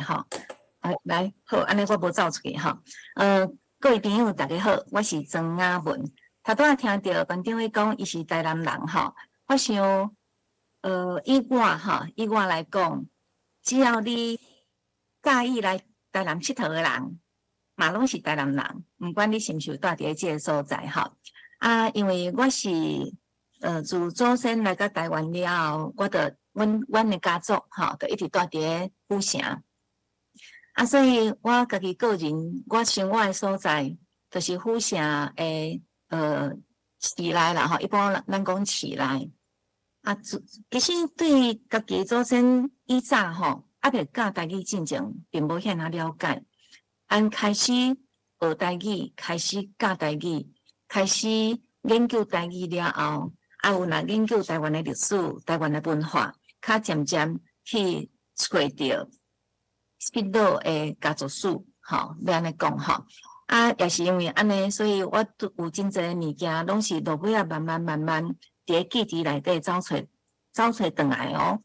吼。来，好，安尼我无走出去吼。各位朋友大家好，我是庄雅文。头拄仔听到班长咧讲，伊是台南人吼。我想，以我来讲，只要你介意来台南佚佗的人，嘛拢是台南人，毋管你是毋是住伫即个所在吼。因为我是自祖先来到台湾了后，阮的家族吼，就一直住伫府城。所以我家己个人，我生活的所在就是府城的市内啦吼，一般咱讲市内。其实对家己祖先以早吼，未教台语进前，并无遐尔了解。开始学台语，开始教台语，开始研究台语了后，有若研究台湾的历史、台湾的文化，较渐渐去找到彼落的家族史，吼，要安尼讲吼。也是因为安尼，所以我有真侪物件，拢是落尾慢慢伫记忆内底找出转来哦。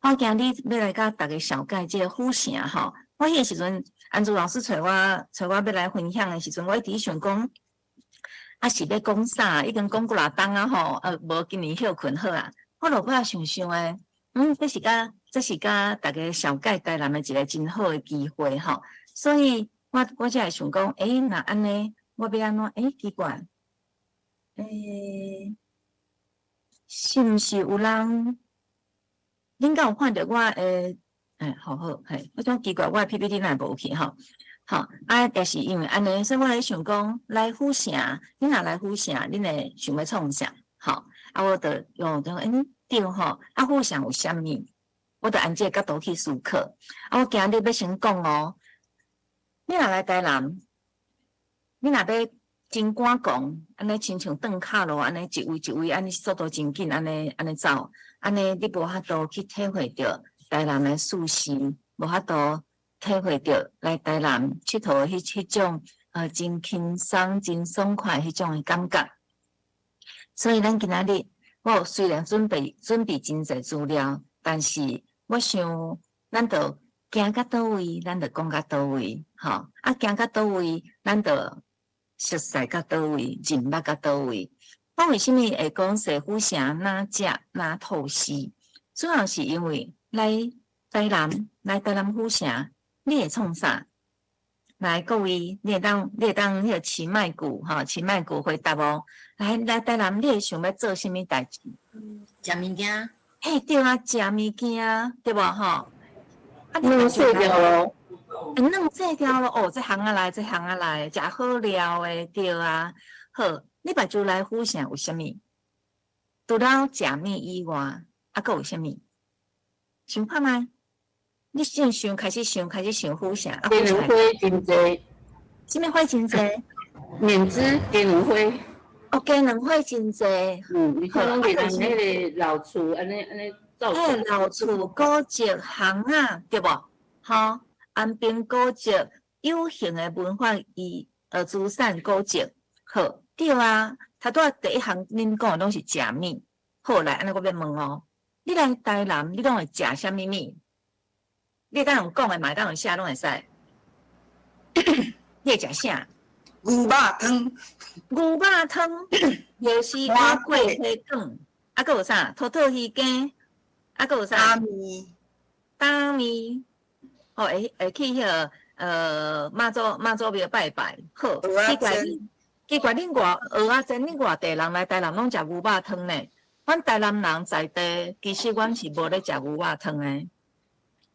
我今日要来甲大家小解这个府城吼。我迄个时阵，安珠老师找我要来分享的时阵，我一直想讲，是要讲啥？已经讲过6冬啊吼，无今年休困好啊。我落尾想诶，这是甲大家小解台南的一个真好的机会吼。所以我才会想讲，若安尼，我要安怎？奇怪，是毋是有人？恁敢有看到我好，我种奇怪，我的 PPT 哪无去吼？好，也是因为安尼，所以我咧想讲，来府城，恁若来府城，恁会想要创啥？好，我就用对吼，府城有啥物？我就按这个角度去思考。我今日要先讲哦，你若来台南，你若要真赶讲，安尼亲像转卡路，安尼一位一位，安尼速度真紧，安尼走，安尼你无法度去体会到台南的舒适，无法度体会到来台南佚佗迄种真轻松、真爽快迄种的感觉。所以咱今仔日我虽然准备真侪资料，但是我想咱就行到倒位，咱就讲到倒位，吼。行到倒位，咱就熟悉到倒位，认捌到倒位。我为什么会讲说府城哪食哪吐司？主要是因为来台南府城，你会创啥？来各位，你会当迄个饲麦骨吼，饲麦骨回答无？来台南，你会想要做甚物代志？食物件。对啊，食物件对无吼？弄碎掉咯。弄碎掉咯哦，这行来，食好料诶，对啊。好，你目睭来府城有啥物？除了食物以外，还有啥物？想看觅？你先开始想府城。鸡卵花真济。啥物花真济？面子鸡卵花。鸡卵花真济。你看拢伫咱迄个老厝，安尼造出。老厝古迹巷仔对无？吼，安平古迹有形的文化资产古迹。好，对啊。头拄第一项恁讲拢是食物。好来，安尼我要问哦，你来台南，你拢会食啥物物？你当用讲的嘛，当用写拢会使。你会食啥？牛肉汤。牛肉汤，又是花粿鸡汤，还有啥？土鱼羹，还有啥？打面。会去迄个妈祖庙拜拜。好，奇怪恁蚵仔煎，恁外地人来台南拢食牛肉汤呢？阮台南人在地，其实阮是无咧食牛肉汤诶。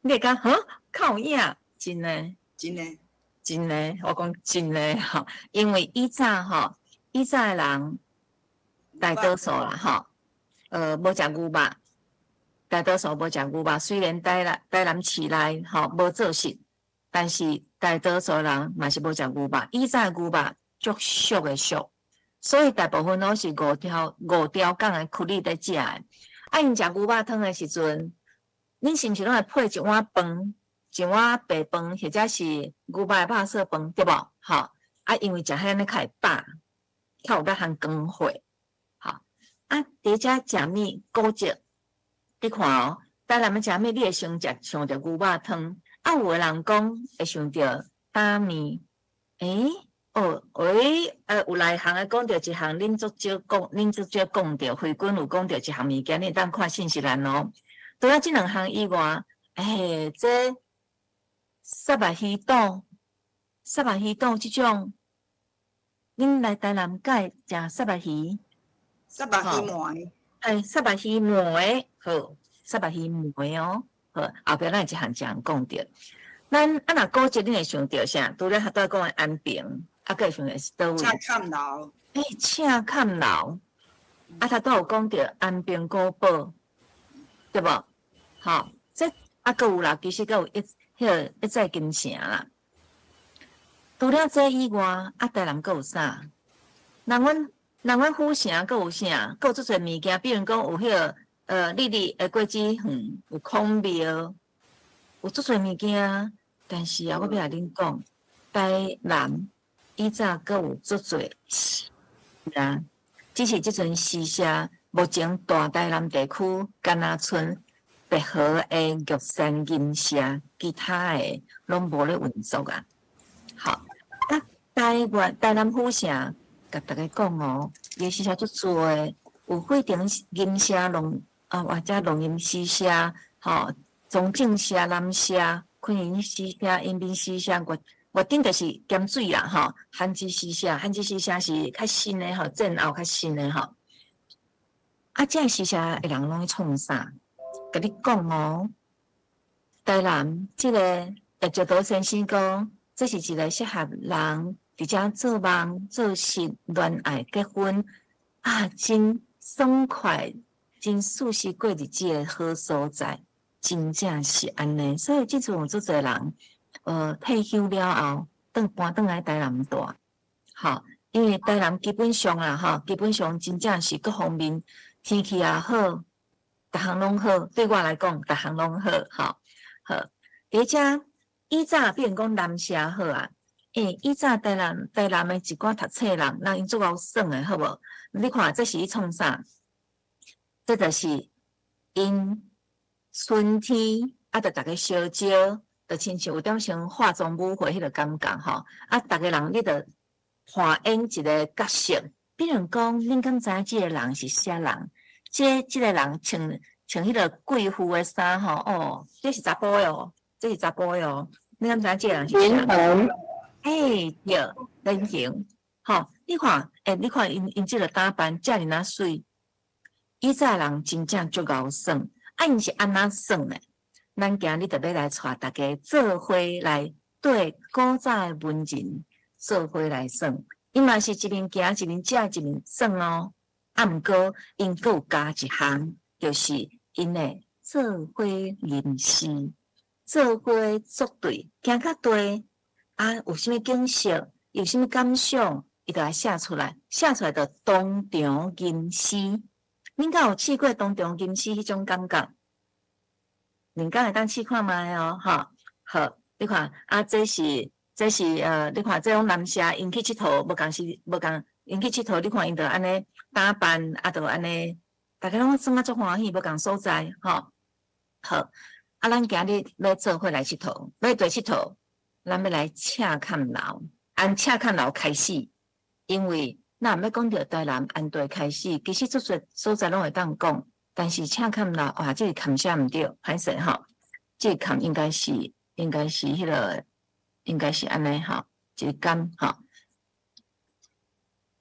你会讲靠影，真诶，我讲真诶吼，因为以早诶人大多数啦吼，无食牛肉，大多数无食牛肉。虽然台南市内吼无做实，但是大多数人嘛是无食牛肉。以早牛肉足俗诶俗，所以大部分拢是5条港诶窟里在食诶。因食牛肉汤诶时阵，恁是毋是拢会配一碗饭？一碗白饭，或者是牛肉的肉色饭，对无？吼，因为食遐尼较会饱，较有力含光火。好，伫遮食物古迹，你看哦，台南的食物，你会想着牛肉汤，啊，有的人讲会想到打面，有内行的讲到一项，恁足少讲到，慧君有讲到一项物件，你当看信息栏哦。除了即两项以外，这沙白鱼肚即种，恁来台南敢会食沙白鱼？沙白鱼糜，沙白鱼糜，好，沙白鱼糜哦，好，后壁咱一项讲到。咱若古迹，恁会想到啥？除了拄仔讲的安平，佫会想到是倒位？赤坎楼，赤坎楼，拄仔有讲到安平古堡，对无？好，这佫有啦，其实佫有一座金城啦。除了这以外，台南佫有啥？人阮府城佫有啥？佫有足侪物件，比如讲有丽丽的果子园，有孔庙，有足侪物件。但是我要来恁讲，台南以早佫有足侪诗啊，只是即阵诗社目前大台南地区甘那村白河的玉山银社，其他的拢无咧运作啊。好，台南府城，甲大家讲哦，伊诗社足多诶，有桂亭银社或者龙吟诗社，中正社、南社。昆云诗社、延平诗社，我顶就是咸水啦，汉字诗社是较新的战后较新的这诗社的人拢去创啥？甲你讲哦，台南即个叶石岛先生讲，这是一个适合人伫遮做梦、做事、恋爱、结婚真爽快、真舒适过日子的好所在。真正是安尼，所以即阵有足侪人，退休了后，搬来台南住。好，因为台南基本上基本上真正是各方面天气也好，逐项拢好。对我来讲，逐项拢好。好，而且以早比如讲南社好啊，以早台南的一寡读册人，让因足够耍的，好无？你看这是伊创啥？这就是因。春天就大家相招，就亲像有点像化妆舞会迄个感觉大家人你着扮演一个角色，比如讲，恁敢知即个人是啥人？即个人穿迄个贵妇的衫这是查甫的哦，这是查甫的哦。恁敢知即个人是啥？连横，对，连横。你看，你看因即个打扮遮尔水，以早人真正足够耍。因是安怎耍呢？咱今日特别来带大家做伙来对古早的文人做伙来耍。伊嘛是一面行一面食一面耍哦。毋过因佫有加一项，就是因的做伙吟诗、做伙作对，行较对有啥物景色，有啥物感想，伊就来写出来，写出来就当场吟诗。恁敢有试过当场吟诗迄种感觉？恁敢会当试看卖哦，好，你看这是你看这种男社因去佚佗，无共因去佚佗，你看因着安尼打扮，就安尼，大家拢算足欢喜，无共所在，好，咱今日要做伙来佚佗，要对佚佗，咱要来赤坎楼，按赤坎楼开始，因为咱要讲到台南安地开始，其实足侪所在拢会当讲，但是赤坎楼这个坎写毋对，歹势这个坎应该是迄个，应该是安尼一个干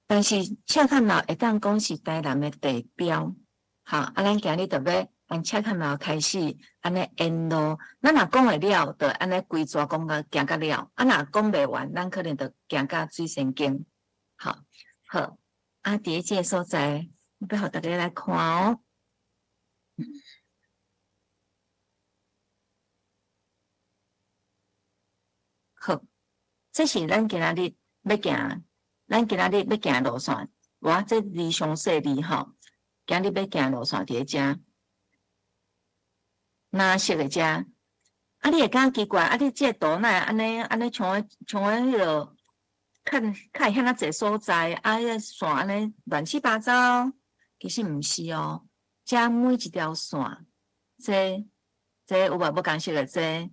但是赤坎楼会当讲是台南的地标，咱今日特别按赤坎楼开始，安尼沿路，咱若讲会了，就安尼规抓讲到行到了，若讲袂完，咱可能就行到水仙宫。好，伫即个所在，要互大家来看哦。好，这是咱今仔日要行，的路线。这离详细离今日要行的路线伫咧遮，蓝色的遮。你会感奇怪，你这个图哪安尼像迄落。较会遐济所在，迄线安尼乱七八糟，其实毋是哦。遮每一条线，这有无共识的这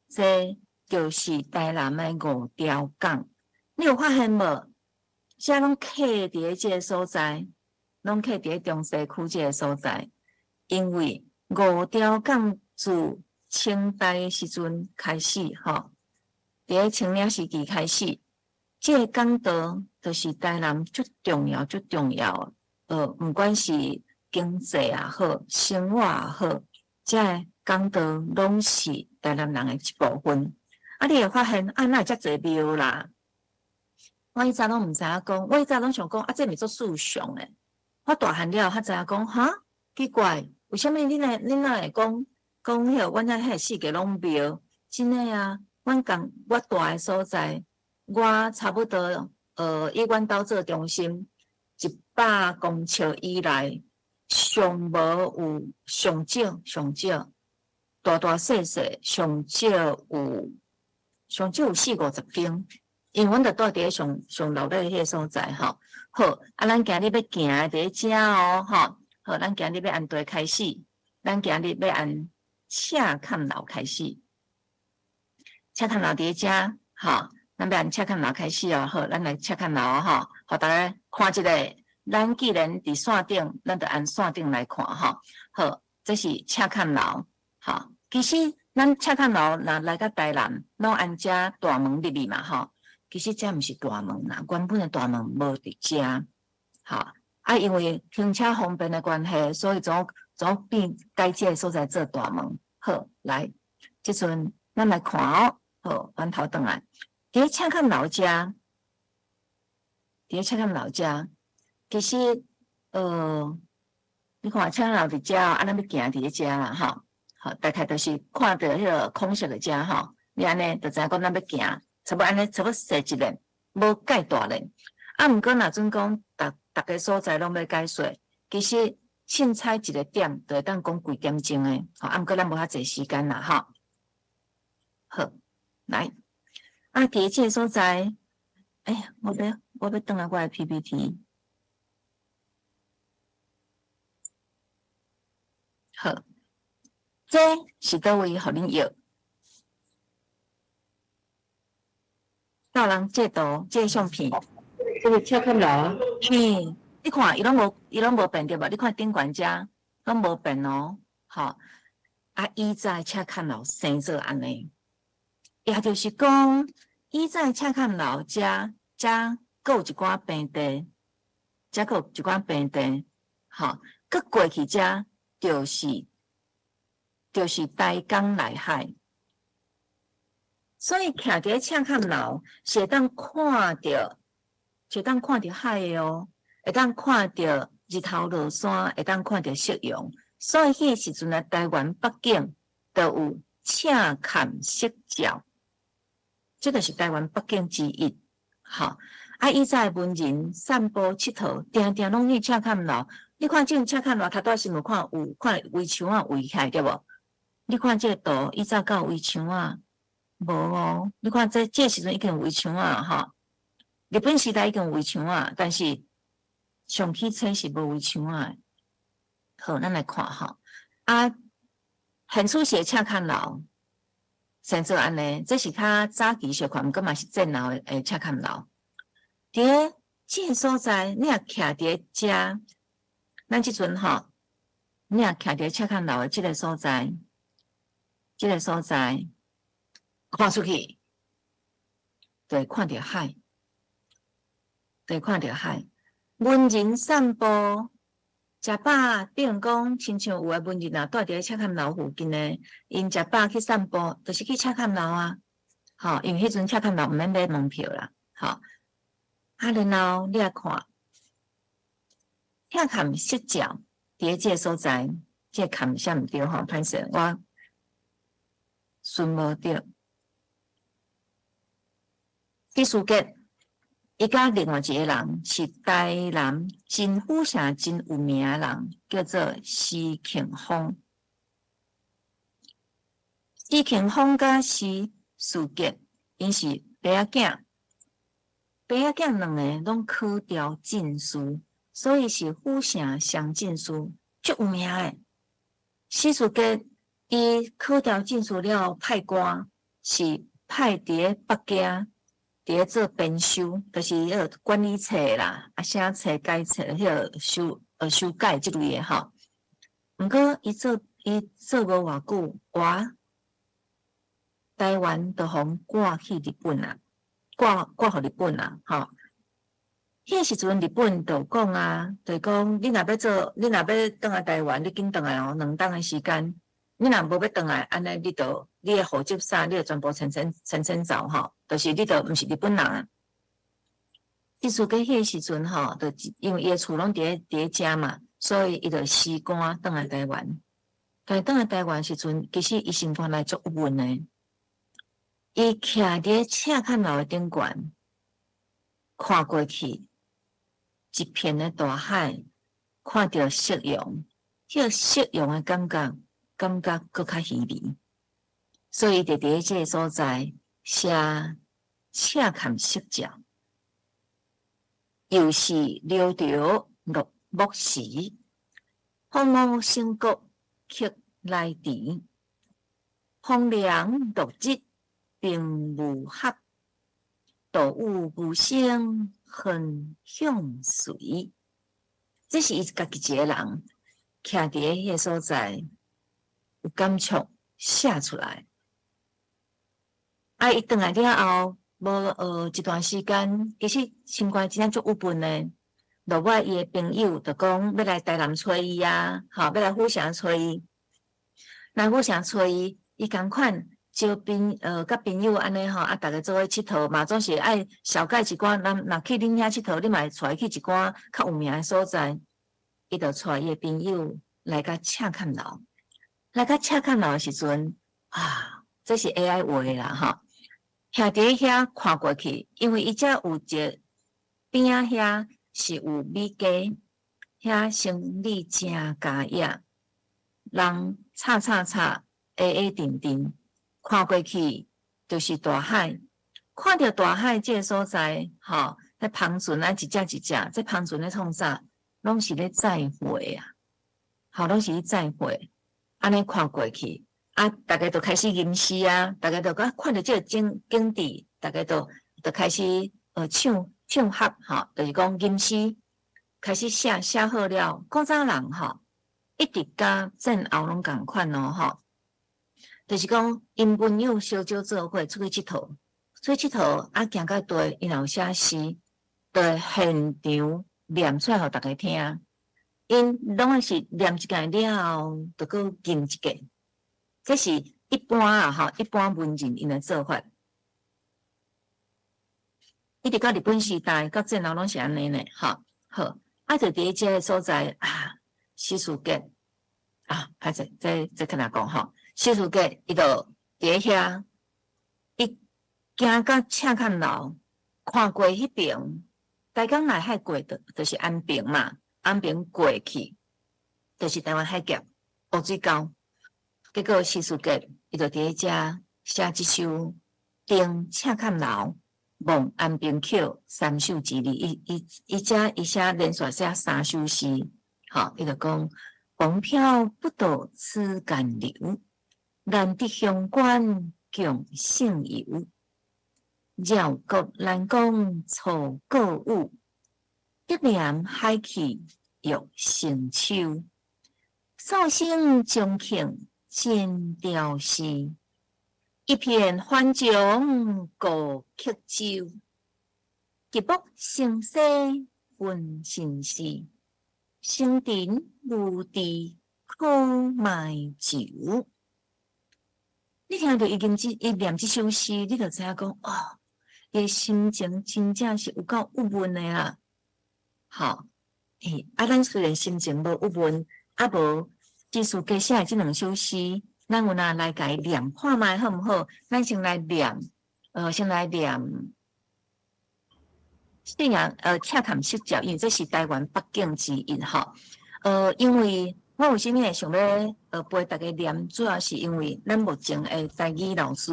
这就是台南的五条港。你有发现无？遮拢徛伫即个所在，拢徛伫中西区即个所在，因为五条港自清代时阵开始，吼，伫清领时期开始，即个港道就是台南最重要、最重要。毋管是经济也好，生活也好，即个港道拢是台南人的一部分。啊，你会发现啊，哪会遮侪庙啦？我以前拢毋知影讲，我以前拢想讲啊，这咪做思想诶。我大汉了，才知影讲，哈，奇怪，为什么恁哪会讲迄个阮遐四界拢庙？真诶啊，我大诶所在，我差不多以阮兜做中心100公尺以内，上无有上少，大细上少有40-50间。因为阮着住伫上落尾迄个所在吼，好，啊，咱今日要行伫遮哦，吼，好，咱今日要按对开始，咱今日要按赤坎楼开始，赤坎楼伫遮，吼，咱要按赤坎楼开始哦，好，咱来赤坎楼吼，互大家看一个，咱既然伫线顶，咱着按线顶来看吼，好，这是赤坎楼，吼，其实咱赤坎楼若来到台南，拢按遮大门入去嘛，吼。其实这毋是大门啦，原本的大门无伫遮，哈啊，因为停车方便的关系，所以总变改这个所在做大门。好，来，即阵咱来看哦，好，翻头转来，伫赤坎楼遮，其实你看赤坎楼伫遮，啊，咱要行伫遮啦，哈，好，大概就是看到迄个空色的遮吼，你安尼就知影讲咱要行。差不多安尼，差不多细一咧，无介大咧。啊，毋过若准讲，逐个所在拢要解说，其实凊彩一个点，就会当讲几点钟诶。吼，啊，毋过咱无遐济时间啦，吼。好，来，啊，第一个所在，哎呀，我要转来我的 PPT。好，这是倒位互恁药？到人这图，这相片，这个赤坎楼，你看伊拢无变对吧？你看顶悬遮拢无变哦，好，啊，以前赤坎楼生做安尼，也就是讲，以前赤坎楼遮有一寡平地，遮有一寡平地，好，佮过去遮就是台江内海。所以徛伫赤坎楼是会当看到海的哦，会当看到日头落山，会当看到夕阳。所以迄个时阵啊，台湾北景就有赤坎色照，这就是台湾北景之一。好，啊，以前文人散步佚佗，定定拢去赤坎楼。你看这赤坎楼，头拄新闻看围墙啊围起来对无？你看这个图，以前敢有围墙啊？无哦，你看这时阵已经有围墙啊，哈！日本时代已经有围墙啊，但是上起初是无围墙啊。好，咱来看哈。啊，现处是赤坎楼，先做安尼，这是较早期小看，毋过嘛是战后的赤坎楼。伫这个所在，你若徛伫遮，咱即阵吼，你若徛伫赤坎楼的这个所在，看出去，就会看到海，文人散步，食饱，比如讲，亲像有诶文人啊，住伫赤坎楼附近诶，因食饱去散步，就是去赤坎楼啊。好，因为迄阵赤坎楼毋免买门票啦。好，啊，然后你来看，赤坎色照，伫即个所在，即个坎写毋对吼，歹势，我顺无着。第四节，伊甲另外一个人是台南真府城真有名的人，叫做施庆丰。施庆丰甲施世杰，因是爸仔囝，爸仔囝两个拢考调进士，所以是府城双进士，足有名诶。施世杰伊考调进士了，派官。是派伫北京，伫做编修，就是迄个管理册啦，写册改册，迄个修改即类诶吼。毋过伊做无偌久，台湾就互赶去日本啦，赶互日本啦，吼。迄时阵日本就讲啊，就讲你若要转来台湾，你紧转来哦，2冬诶时间。你若无要转来，安尼你诶户籍啥，你就全部清走吼，就是你就毋是日本人啊。意思讲迄时阵吼，就因为伊诶厝拢伫遮嘛，所以伊就西赶转来台湾。但转来台湾时阵，其实伊心肝内足郁闷诶。伊徛伫赤坎楼诶顶悬，看过去一片诶大海，看到夕阳，迄个夕阳诶感觉搁较稀微，所以就伫即个所在写赤坎色照，又是留着落木时，风雨升国曲来迟，风凉落日并无合，道有无声恨向随。这是伊家己一个人徛伫迄个所在。有感触写出来，伊转来了后，无一段时间，其实心肝真正足郁闷诶。落尾伊诶朋友就讲要来台南找伊啊，要来府城找伊。来府城找伊，伊共款招甲朋友安尼逐个做伙佚佗嘛，总是爱小解一寡。若去恁遐佚佗，你嘛会带去一寡较有名诶所在。伊就带伊诶朋友来甲赤坎楼。来到赤坎楼的时阵这是 AI 画的啦吼，徛伫遐看过去，因为伊遮有一个边仔遐是有米家，遐生意真佳业，人吵，定，看过去就是大海，看到大海这个所在，迄帆船啊，一只，这帆船咧创啥？拢是咧载货啊，拢是咧载货。安尼看过去，大家都开始吟诗啊，大家都看到这个景致，大家都开始唱合就是讲吟诗，开始写好了。古早人一直甲战后拢共款咯就是讲因朋友小酒做伙出去佚佗，行到地，因有写诗，就现场念出来互大家听。因拢是念一届了后，就搁吟一届。这是一般一般文人因的做法。一直到日本时代，到战后拢是安尼呢，好，就伫即个所在西蜀街歹势，再跟他讲西蜀街伊就伫遐，伊行到赤坎楼，看过迄边，大江内海过就是安平嘛。安平过去，就是台湾海峡乌水沟。结果西蜀街，伊就伫遮写一首《登赤坎楼望安平桥》3首之字。伊写连续写3首诗，伊就讲：风飘不度此干流，难得乡关共姓游。绕国难讲楚国语。一念海气欲成秋，素心将庆真调诗。一片欢江过客舟，吉木生息分心事。生辰无地可卖酒。你听到伊念这首诗，你就知影讲伊心情真正是有够郁闷的啦。咱虽然心情无郁闷，无技术家写的这2首诗，咱有哪来甲伊念看卖好毋好？咱先来念，赤坎色照，因为这是台湾北境之音因为我为什么会想要陪大家念，主要是因为咱目前的台语老师，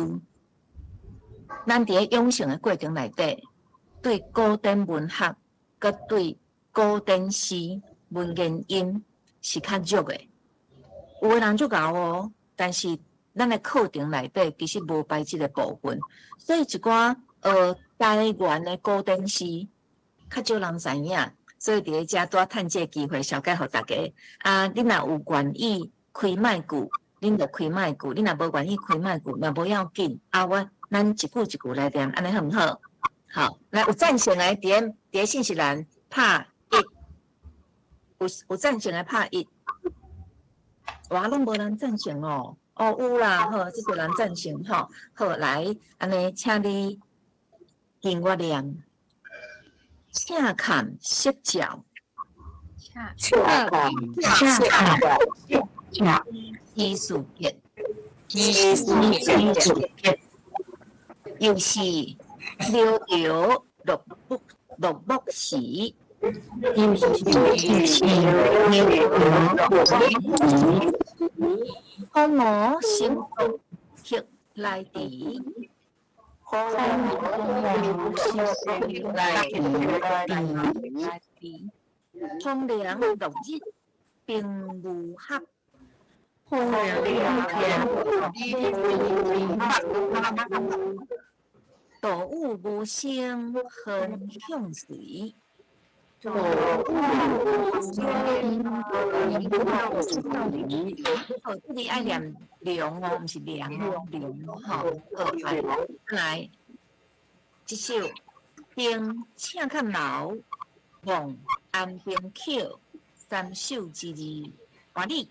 咱伫养成的过程内底，对古典文学，佮对古典诗、文言音是较弱的。有的人足够但是咱的课程内底其实无排即个部分，所以一寡台湾的古典诗较少人知影，所以伫咧遮多趁这机会，小解互大家。啊，你若有愿意开麦句，恁就开麦句；你若无愿意开麦句，嘛无要紧。啊，咱一句一句来念，安尼好毋好？好，来有赞成的伫咧信息栏拍一，有赞成的拍一。哇，拢无人赞成哦。哦，有啦，好，这个人赞成吼。好，来，安尼，请你跟我念。恰看色脚，艺术片，又是溜流落木时，空我心动刻来滴。风凉落日并无合，动物无声很向随。哦，这里爱念凉哦，不是凉哦，凉哦，好，来，这首《丁请看老望安边口》三首之字，换你。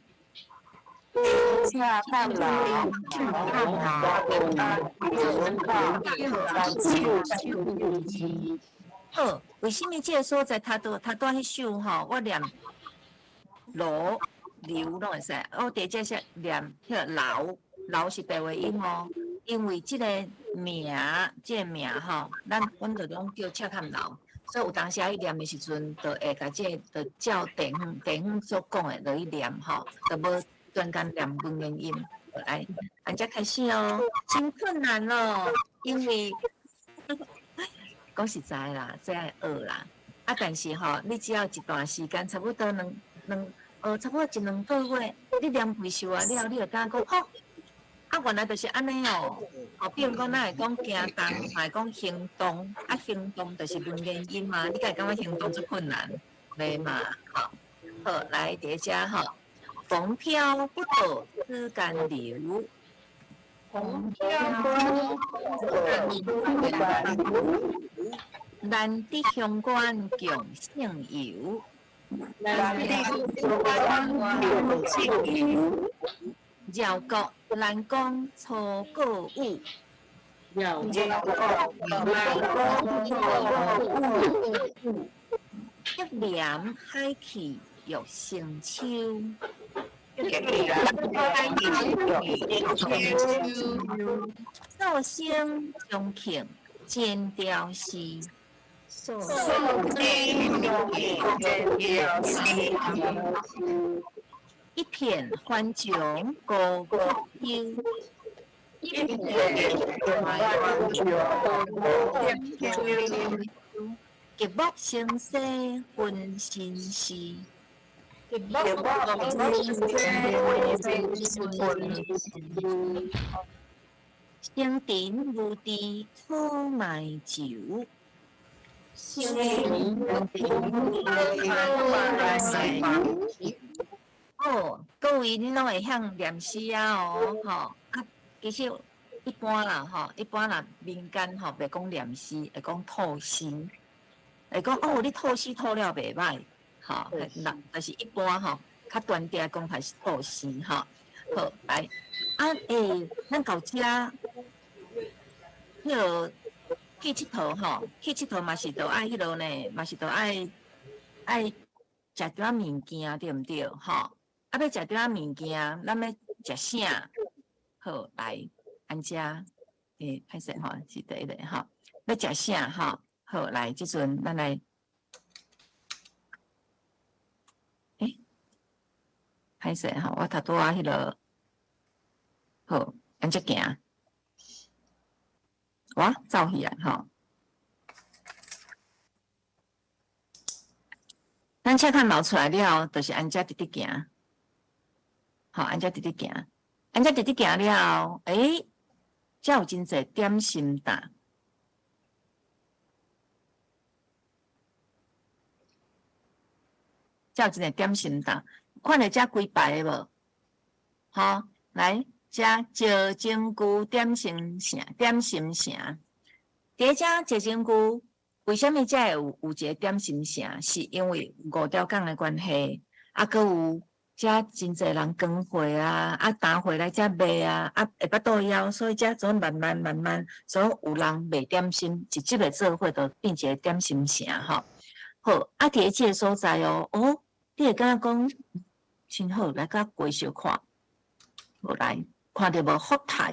请看老，好，为什么这个所在他多迄首吼？我念罗流拢会使，我第这些念迄个老是白话音哦，因为这个名吼，阮就拢叫赤坎老，所以有当时伊念的时阵，就会甲这就照地方所讲的落去念吼，就无专干念文言音。来，咱才开始哦，真困难哦，因为。讲实在啦，这爱学啦。啊，但是吼，你只要一段时间，差不多差不多一两个月，你念会熟啊了，你就敢讲吼。啊，原来就是安尼哦。哦，比如讲，咱会讲行动，嘛会讲行动，啊，行动就是文言音嘛。你敢感觉行动最困难，袂嘛？好，好，来第一只吼，风飘不倒枝间流。咱伫乡关共姓游，绕国咱讲初歌舞，一帘海气欲成秋。寿星中庆见雕诗，一片欢琼高歌幽，极目生死分心事。生田无地土埋酒，哦，各位你拢会晓念诗啊哦，吼啊，其实一般啦吼，一般啦民间吼袂讲念诗，会讲吐诗，会讲哦，你吐诗吐了袂歹。吼，就是一般吼，较端定讲法是吐诗吼。好，来，咱到遮，迄落去佚佗吼，去佚佗嘛是着爱迄落呢，嘛是着爱食点仔物件，对毋对？吼，啊要食点仔物件，咱要食啥？好，来，安遮，歹势吼，是第一个吼，要食啥？吼，好，来，即阵咱来。歹势吼，我头拄仔迄落，好，安只行，哇，走去啊吼。咱车看冒出来了，就是安只直直行，好，安只直直行。安只直直行了后，才有真侪点心档。才有真侪点心档，看到遮几排无？好，来遮石井区点心城，第一遮石井区，为什么遮有一个点心城？是因为五条港的关系，搁有遮真侪人耕会啊，打回来遮卖啊，下巴肚枵，所以遮总慢慢，总有人卖点心，一集的做伙就变一个点心城吼。好，伫即个所在哦，你会感觉讲真好，来甲过小看，好来看到无福泰，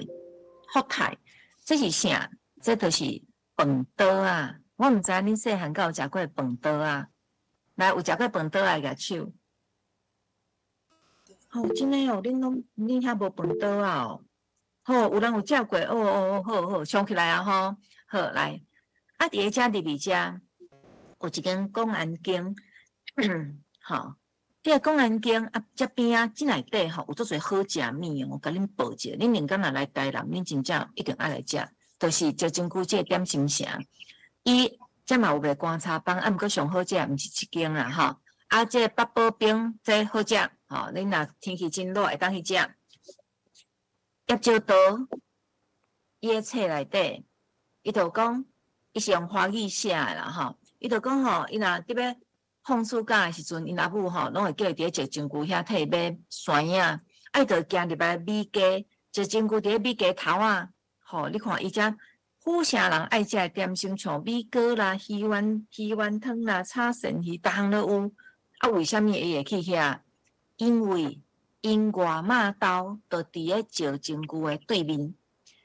这是啥？这就是饭刀啊！我毋知恁细汉敢有食过饭刀啊？来，有食过饭刀啊？举手。哦，真诶哦，恁遐无饭刀啊？哦，好，有人有食过？好，冲起来啊！吼，好来，伫遮入面遮。有一间公安宫，吼，这个公安宫这边这内底吼有足侪好食物哦，甲恁报一下。恁人敢若来台南，恁真正一定爱来食，就是石井区这个点心城。伊这嘛有卖观察帮，毋过上好食毋是这间啦吼。这八宝冰这好食，吼，恁若天气真热会当去食。叶椒刀，伊个册内底，伊就讲，伊是用华语写的啦吼。伊就讲吼，伊若伫要放暑假的时阵，因阿母吼拢会叫伊伫石井区遐替伊买山影，伊就行入来米街，石井区伫米街头啊，吼，你看伊遮府城人爱食的点心，像米糕啦、鱼丸汤啦、炒鳝鱼，逐项都有。为什么伊会去遐？因为因外码头就伫咧石井区的对面。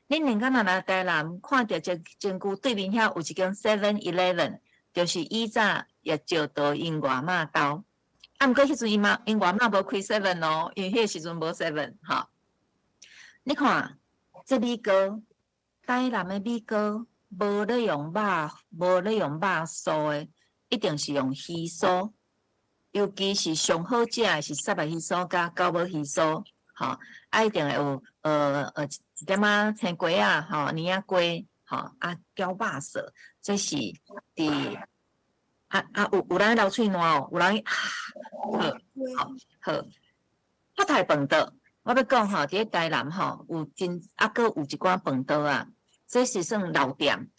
恁人敢若来台南，看到石井区对面遐有一间 7-Eleven。就是以早也招到因外码头，毋过迄阵因外码无开 7哦，因为迄个时阵无7吼。你看这米糕，台南的米糕无咧用肉酥的，一定是用鱼酥，尤其是上好食的是沙白鱼酥加高尾鱼酥，吼，一定会有一点青瓜啊，吼，泥仔瓜，吼，搅肉色。这是伫有人流喙烂哦，有人好，发台饭刀，我要讲吼，伫台南吼有真阁有一寡饭刀啊，这是算老店。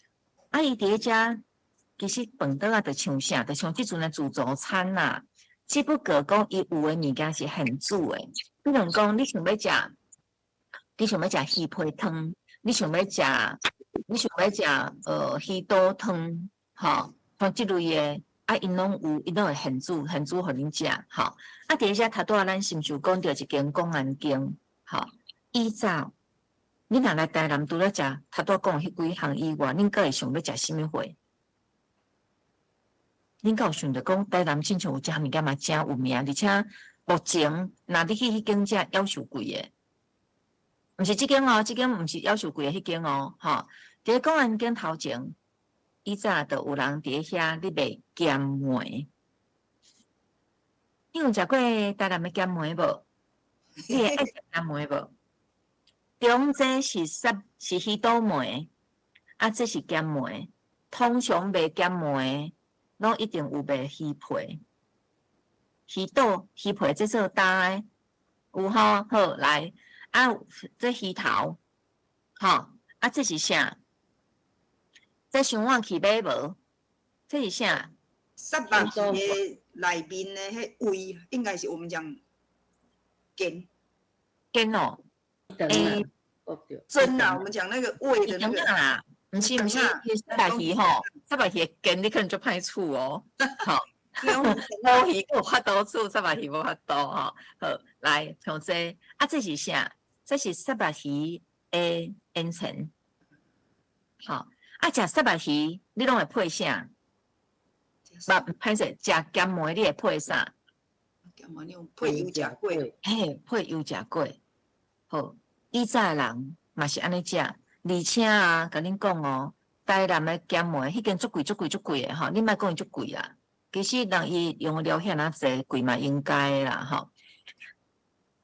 伊伫遮其实饭刀就像啥，就像即阵的自助餐啦，只不过讲伊有的物件是现煮的，比如讲你想要食鱼皮汤，你想要食鱼肚汤，吼，像即类的，因拢会现煮，互恁食，吼。伫遮头拄仔咱是毋是有讲到一间公安宫，吼？以早，恁若来台南除了食头拄仔讲迄几项以外，恁阁会想要食啥物货？恁敢有想着讲台南真像有遮物件嘛真有名，而且目前若你去迄间遮夭寿贵的。毋是即间哦，即间毋是夭寿贵的迄间哦，吼！伫公安宫头前，以早就有人伫遐咧卖咸糜。你有食过台南的咸糜无？你会爱食咸糜无？中这是鱼肚糜，这是咸糜。通常卖咸糜，拢一定有卖鱼皮。鱼皮这做搭诶，有吼，好来。这鱼头，吼，这是啥？这想我去买无？这是啥？沙白鱼的内面的迄胃，应该是我们讲根哦。真啊，我们讲那个胃的那个啦，不是沙白鱼吼，沙白鱼的根你可能就歹处哦，吼。乌鱼有法度处，沙白鱼无法度吼。好，来像这是啥？这是沙白鱼的烟尘，好，食沙白鱼，你拢会配啥？歹势，食咸糜你会配啥？咸糜你有配油炸粿，嘿，配油炸粿。好，以早人嘛是安尼食，而且甲恁讲哦，台南的咸糜迄间足贵的吼，你莫讲伊足贵啦，其实人伊用料遐那济贵嘛应该啦吼。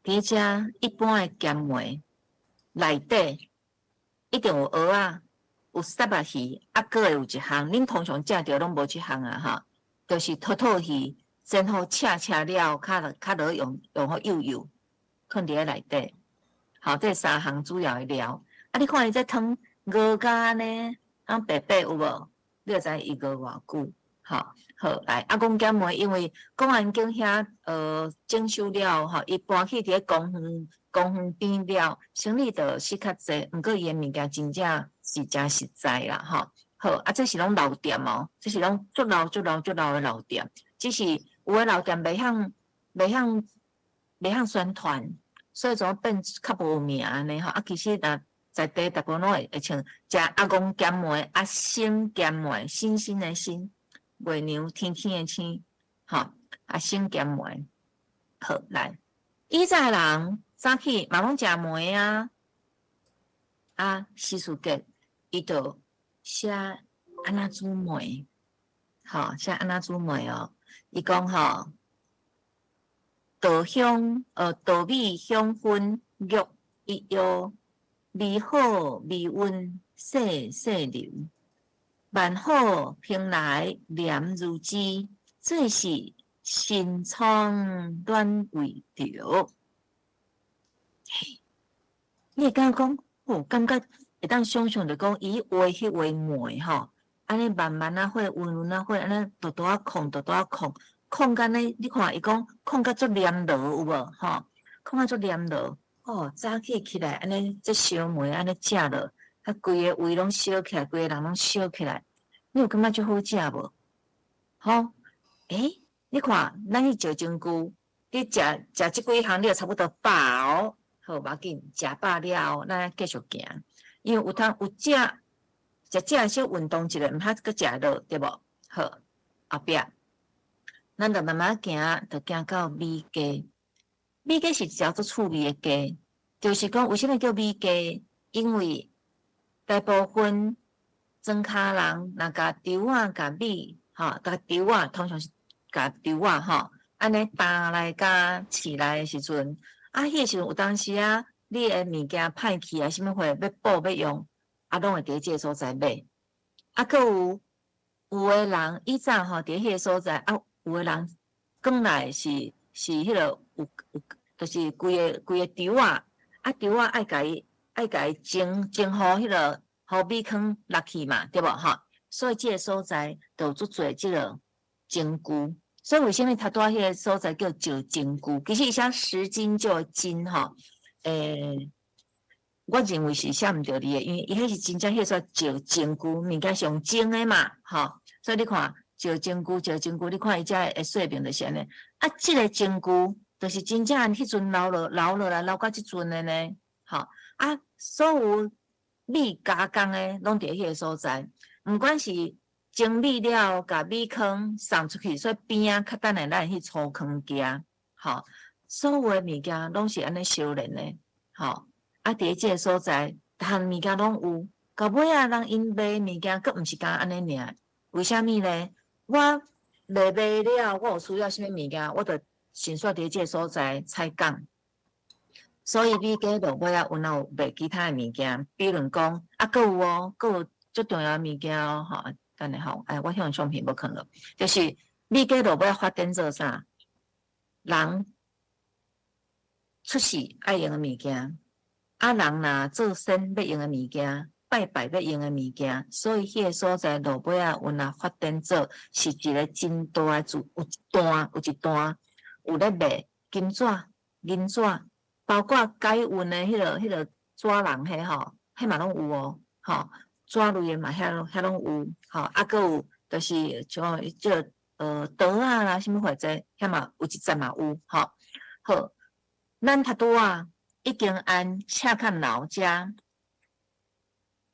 伫遮一般诶咸糜内底一定有蚵仔，有沙巴鱼，啊，搁会有一项，恁通常食着拢无即项啊哈，就是土土鱼，煎好赤了，较落用好幼幼，放伫咧内底。好，这三项主要的料。啊，你看伊这汤鹅肝呢，白白有无？你就知伊鹅偌久。好，好来，啊，讲咸糜，因为公安境遐整修了吼，伊搬去伫咧公园边了，生意就是较济，毋过伊诶物件真正是真实在啦，吼。好，啊，这是拢老店哦，这是拢足老诶老店，只是有诶老店袂晓宣传。所以就变较无名安尼吼，啊，其实若在地大部分拢会像食阿公咸糜、阿星咸糜、星星的星、月娘天天的天，吼，阿星咸糜。好来，以前人早起嘛拢食糜啊，啊，习俗节伊就写安怎煮糜，吼，写安怎煮糜哦，伊讲吼。稻米香薰玉一腰，味好味温细细流，万好平来黏如脂，这是心肠暖胃着。你会感觉讲，感觉会当想象着讲，伊画迄画梅吼，安尼慢慢啊火，温啊火，安尼多多啊控。控干呢？你看伊讲控甲足黏落有无？吼，控甲足黏落。哦，早起来安尼这烧糜安尼食落，啊，规个胃拢烧起来，规个人拢烧起来。你有感觉足好食无？吼，你看咱去石金菇，你食即几项，你就差不多饱哦。好，无要紧，食饱了，咱继续行。因为有食小运动一下，毋通搁食落，对无？好，后壁。咱就慢慢行，就行到米鸡。米鸡是一条做趣味的鸡，就是讲为什么叫米鸡？因为大部分庄脚人若甲稻仔、甲米，甲稻仔通常是甲稻仔吼，安尼打来甲饲来的时阵，迄个时阵有当时啊，你的物件歹去啊，什么货要补要用，拢会伫即个所在买。搁有的人以前伫迄个所在有的人讲来是迄个有，就是规个稻仔，稻仔爱甲伊蒸好迄个互米糠落去嘛，对无吼？所以即个所在就有足侪即个金菇。所以为什么他住迄个所在叫石金菇？其实伊写10斤就金吼，我认为是写毋着你的，因为伊迄是真正迄个石金菇，物件上精的嘛，吼。所以你看。石金菇，你看伊遮会说明就是安尼。即个金菇就是真正迄阵留落来，留到即阵的呢。吼，所有米加工的拢伫迄个所在，毋管是蒸米了，甲米糠送出去，所以边啊较等下咱去粗糠行。吼，所有的物件拢是安尼修炼的。吼，伫即个所在，逐项物件拢有。到尾啊，人因卖物件，佫毋是干安尼尔？为虾米呢？我卖了，我有需要什么物件，我就先煞伫即个所在采讲。所以米鸡落尾啊，有哪有卖其他的物件？比如讲，佫有哦，佫有足重要的物件哦，吼，等下吼，我向相片无看了，就是米鸡落尾发展做啥？人出世爱用的物件，人若做生要用的物件。拜拜要用的物件，所以迄个所在落尾啊，有若发展做是一个真大的有一段有咧卖金纸、银纸，包括解运的迄个纸人迄吼，迄嘛拢有哦，吼纸类的嘛遐拢有，吼佫有就是像即个刀啊啦，什么或者遐嘛有一阵嘛有，吼好，咱拄拄啊已经按赤坎楼遮。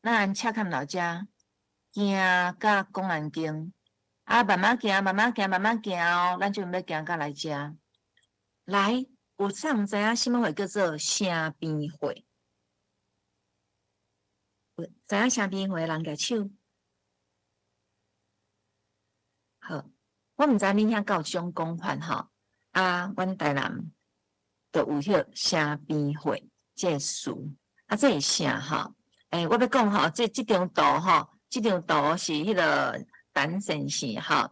咱按赤坎老遮行到公安宫，慢慢行哦，咱就要行到来遮。来，有啥毋知影什么会叫做城边会？知影城边会人举手？好，我毋知恁遐有种讲法吼。阮台南就有迄个城边会这个词，啊，这是啥吼？我要讲吼，这张图吼，这张图是迄个陈先生吼，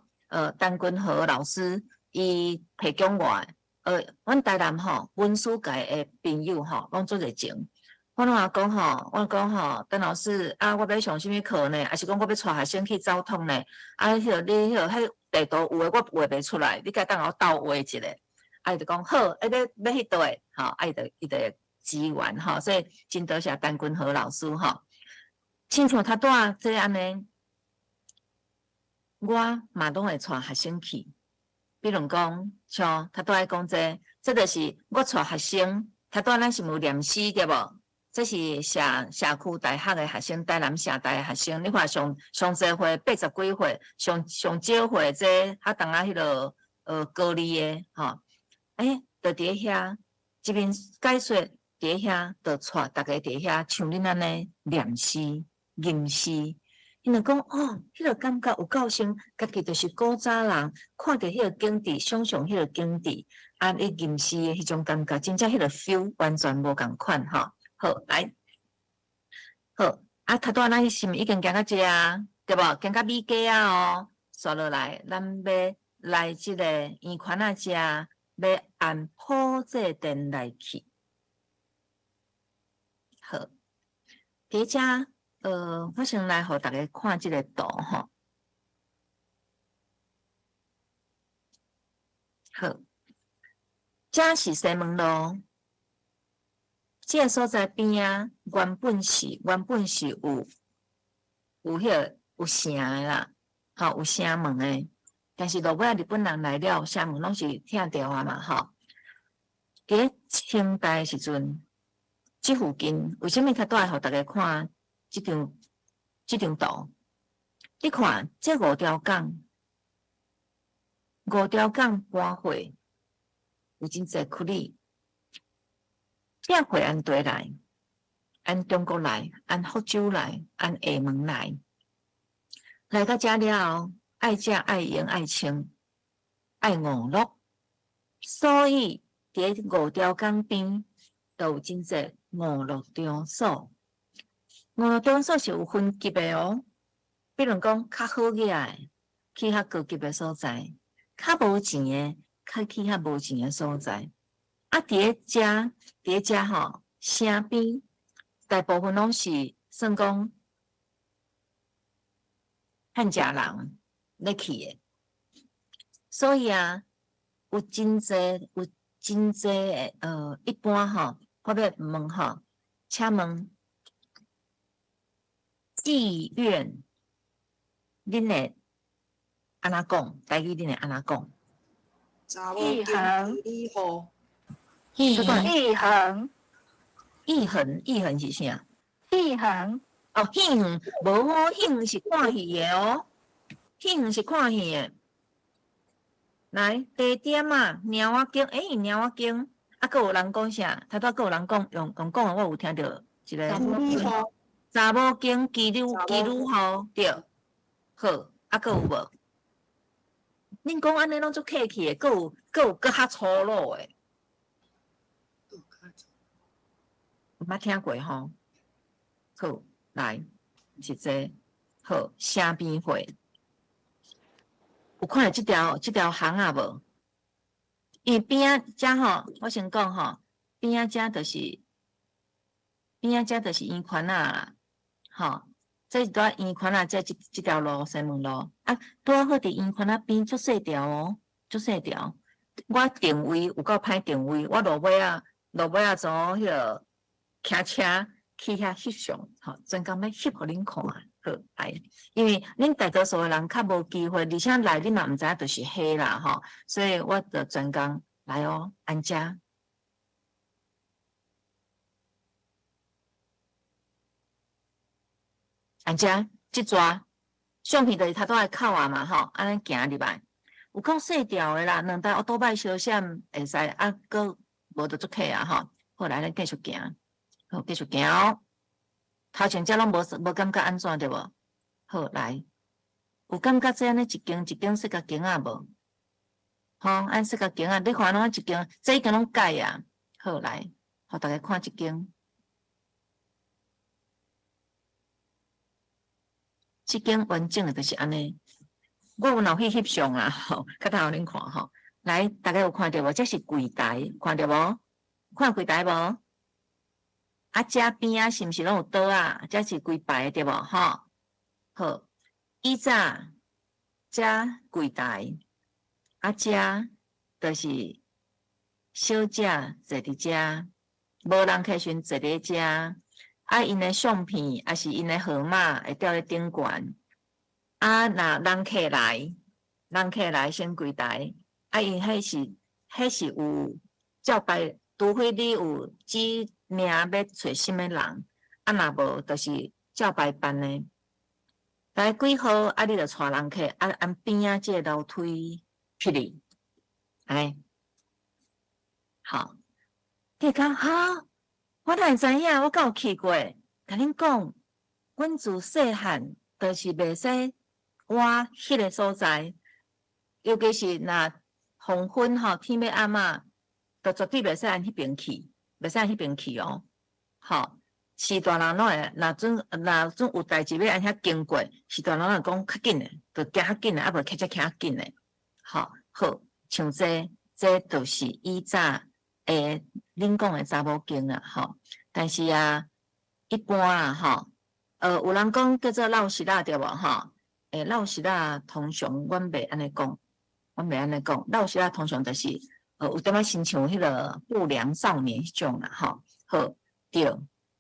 陈君豪老师伊提供我的，阮台南吼文书界的朋友吼，拢做侪情。我拢话讲吼，我讲吼，陈老师啊，我要上什么课呢？还是讲我要带学生去走通呢？啊，迄个你迄个迄地图有诶，我画袂出来，你甲当我倒画一个。啊，伊就讲好，要迄倒诶，吼，啊，伊就支援吼，所以真多谢陈君豪老师吼。亲像他带这安尼，我嘛拢会带学生去。比如讲，像他带讲这就是我带学生，他带咱是有念诗对无？这是社区大学的学生，台南社大的学生。你看上侪岁80几岁，上少岁这当迄个高二的吼，就伫遐这边解说伫遐，就带大家伫遐像恁安尼念诗、吟诗。伊就讲哦，迄个感觉有够像，家己就是古早人看着迄个景致，想象迄个景致，啊，你吟诗的迄种感觉，真正迄个 feel 完全无共款吼。好，来，好，啊，头拄咱是毋已经行到这啊？对无？行到米街啊哦，刷落来，咱要来即个圆圈啊遮，要按普济店来去。好，伫遮，我先来互大家看即个图吼。好，遮是西门路。这个所在边啊，原本是有迄个有城的啦，吼有城门的，但是落尾日本人来了，城门拢是拆掉啊嘛，吼。伫清代时阵，这附近为什么较多爱互大家看这张图？你看这五条港搬货有真侪区里。这会按对来，按中国来，按福州来，按厦门来，来到这了后，爱食、爱用、爱穿、爱娱乐，所以伫五条港边都有真侪娱乐场所。娱乐场所是有分级的哦，比如讲较好个诶，去较高级的所在；较无钱的，去较无钱的所在。啊，伫遮吼，城边大部分拢是算讲汉家人咧去的，所以啊，有真侪一般吼，我要问吼，请问妓院，恁会安怎讲？台语恁会安怎讲？查某经理户。艺恒是啥？艺恒哦，戏园无好，戏园是看戏的哦，戏园是看戏的。来，第一点啊，猫仔经，猫仔经，啊，佮有人讲啥？头拄佮有人讲用讲的，我有听到一个查某经妓女户对，好，啊，佮有无？恁讲安尼拢足客气的，佮有较粗鲁的。捌听过吼，好来是这好城边会，有看到这条巷啊无？因为边仔遮吼，我先讲吼，边仔遮就是圆圈啊，吼，这是在圆圈啊，这条路西门路啊，拄好伫圆圈啊边足细条哦，足细条。我定位有够歹定位，我落尾啊从迄个。骑车去遐翕相，吼，专工要翕互恁看，好来，因为恁大多数的人较无机会，而且来恁嘛毋知影就是黑啦，吼，所以我就专工来哦，安遮，即抓相片就是头拄个口啊嘛，吼，安尼行入来，有够细条的啦，两台奥多摆相闪会使，啊，搁无得足客啊，吼，好来，咱继续行。好，继续行哦。头前遮拢无感觉安怎对无？好来，有感觉这安尼一间细甲间啊无？吼，按细甲间啊，你看拢一间，这已经拢改啊。好来，互大家看一间。这间完整的就是安尼。我有脑去翕相啦，吼，较头互恁看吼。来，大家有看到无？这是柜台，看到无？看柜台无？啊，遮边啊，是毋是拢有桌啊？这是规排对无？吼，好，以早遮柜台，啊，遮就是小姐坐伫遮，无人客时坐伫遮，啊，因的相片还是因的号码会吊咧顶悬，啊，若人客来先柜台，啊，因迄是有照排，除非你有指名要找什么人，啊，若无就是照排办的。大概几号啊？你就带人客，啊，按边仔即个楼梯去哩，哎，好，你讲好，我哪会知影？我敢有去过？甲恁讲，阮自细汉就是袂使我迄个所在，尤其是若黄昏吼，天要暗啊，就绝对袂使按迄边去，袂使按迄边去哦。好，是大人拢会，若准有代志要按遐经过，是大人会讲较紧诶，就行较紧诶，啊无骑车骑较紧诶。好，像这就是以早诶，恁讲诶查某经啊，吼。但是啊，一般啊，吼，有人讲叫做闹实啊，对无吼？闹实啊，通常阮袂安尼讲，闹实啊，通常就是有点仔亲像迄个不良少年迄种啦，吼。好，对，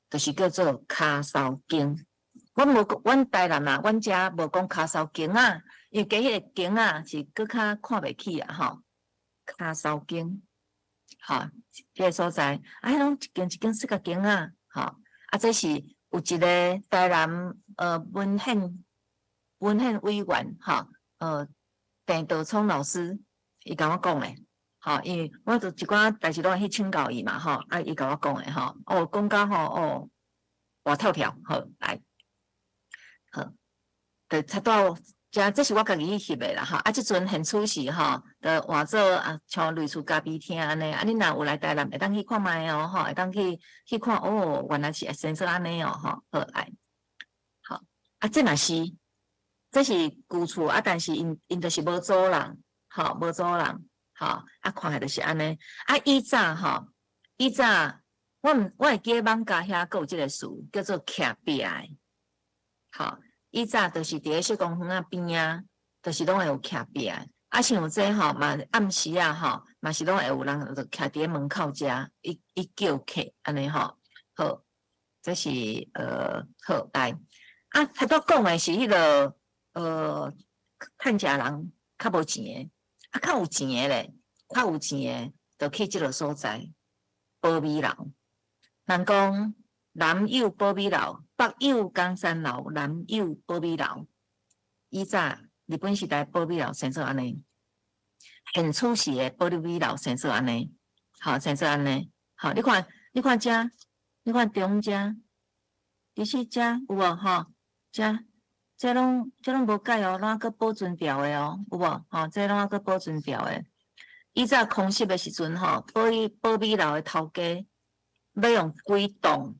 就是叫做骹梢经。阮台南啊，阮遮无讲骹梢经啊，因为迄个经啊是搁较看袂起啊，吼。骹梢经，吼，迄个所在，啊，迄拢一间四角经啊，吼，啊，这是有一个台南文献委员，吼，郑道聪老师，伊甲我讲诶，吼，因为我就一寡代志拢会去请教伊嘛，吼，啊，伊甲我讲诶，吼，讲到吼，活跳跳，好来，好，就差不多。这是我家己去翕的啦，哈！啊，即阵现处是吼，就换做啊，像类似咖啡厅安尼，啊，恁若有来台南，会当去看卖哦，吼，会当去看哦，原来是先生安尼哦，吼，好来，好，啊，这若是，这是旧厝啊，但是因就是无租人，吼，无租人，吼，啊，看起就是安尼，啊，以早吼，以早我会记网家遐佫有即个事，叫做徛壁的，吼。以早就是伫个小公园啊边啊，就是拢会有徛壁啊。啊，像这吼嘛暗时啊吼，嘛是拢会有人就徛伫个门口遮，伊叫客安尼吼。好，这是好来。啊，拄则讲的是迄个趁食人较无钱的，啊较有钱的咧，较有钱的就去即个所在，保米楼。人讲。南有保米楼，北有冈山楼，南有保米楼。以早日本时代保米楼先做安尼，现处时的保米楼先做安尼，好，先做安尼。好，你看遮，你看中遮，其实遮有无吼？这拢无改哦，拢个保存条的哦，有无？吼，这拢个保存条的。以早空袭的时阵吼，保米楼的头家要用几栋。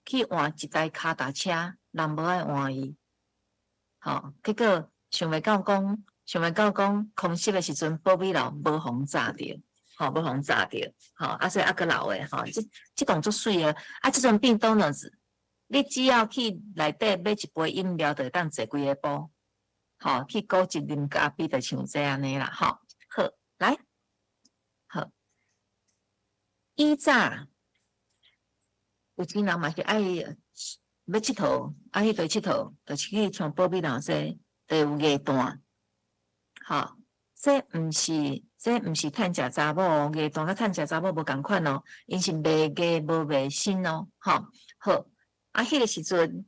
去换一台脚踏车，人无爱换伊，吼，结果想袂到讲，空袭的时阵，保米楼无互炸着，吼，无互炸着，吼，啊，所以个老诶，吼，即栋足水诶，啊，即阵变 donuts， 你只要去内底买一杯饮料，就会当坐几个步，吼，去古一啉咖啡，就像这安尼啦，吼，好，来，好，以早。有钱人嘛是爱要佚佗，啊，迄个佚佗，就是去像保米楼说，就有艺段，吼，这毋是趁食查某，艺段甲趁食查某无共款哦，因是卖艺无卖身哦，吼，好，啊，迄个时阵，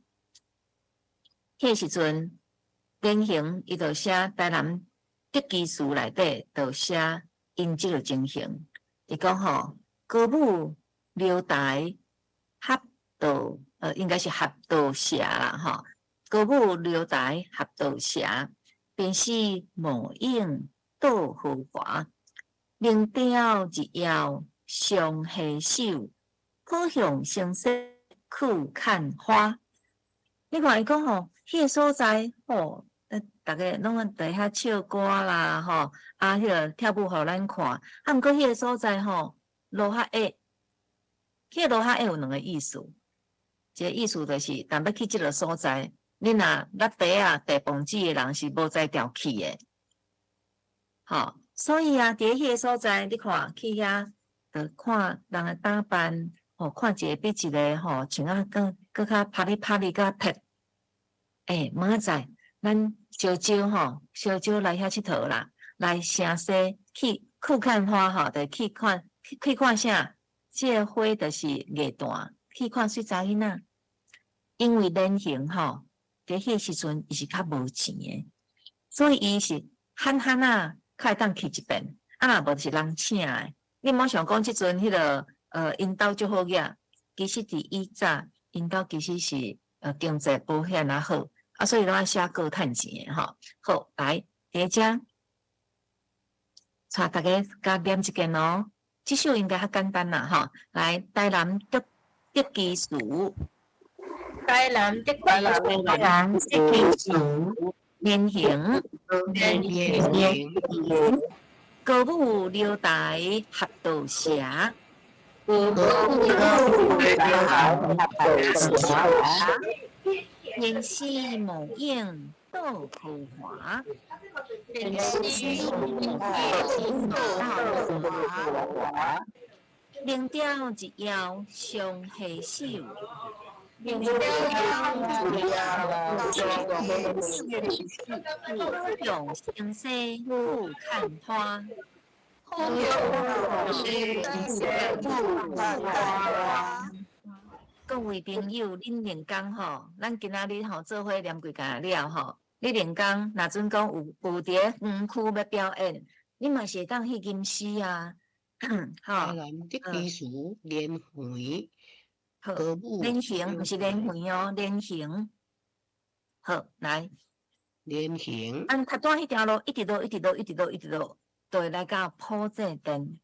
典型伊就写台南德基书内底就写因即个情形，伊讲吼，歌舞留台。合道应该是合道社啦，吼，歌舞留台合道社，便是模影倒豪华，明朝一摇上下手，好向声色去看花。你看伊讲吼，迄个所在吼，大家拢伫遐唱歌啦，吼，迄个跳舞互咱看。毋过迄个所在吼，落下下，迄个落下下有两个意思。一个意思就是，但要去即个所在，你若落地啊、地蹦子的人是无在调去的。吼，所以啊，伫迄个所在，你看去遐，就看人的打扮，吼，看一个比一个吼，穿啊更较拍哩甲撇。明仔载咱烧酒吼，烧酒来遐佚佗啦，来城西去看花吼，就去看啥？这个花就是艺坛，去看水查囡仔。因为年轻吼，伫迄个时阵伊是较无钱的，所以伊是罕啊，较会当去一遍。若无就是人请的。你莫想讲即阵迄个因兜足好个，其实伫以早因兜其实是经济保险啊好，所以拢爱写稿趁钱的吼。好，来第一只，带大家甲念一遍哦。即首应该较简单啦吼。来，台南德基树。台南的连行，歌舞留台合道社，烟溪梦影斗浮华，零调一摇上下手。用声色不看花，各位朋友，恁练功吼，咱今仔日吼做伙念几下了吼。你练功，若准讲有伫园区要表演，你嘛是会当去吟诗啊，吼。的技术练会。好，连行不是连回哦，连行。好，来，连行。按头段迄条路，一直路，就会来到普济殿。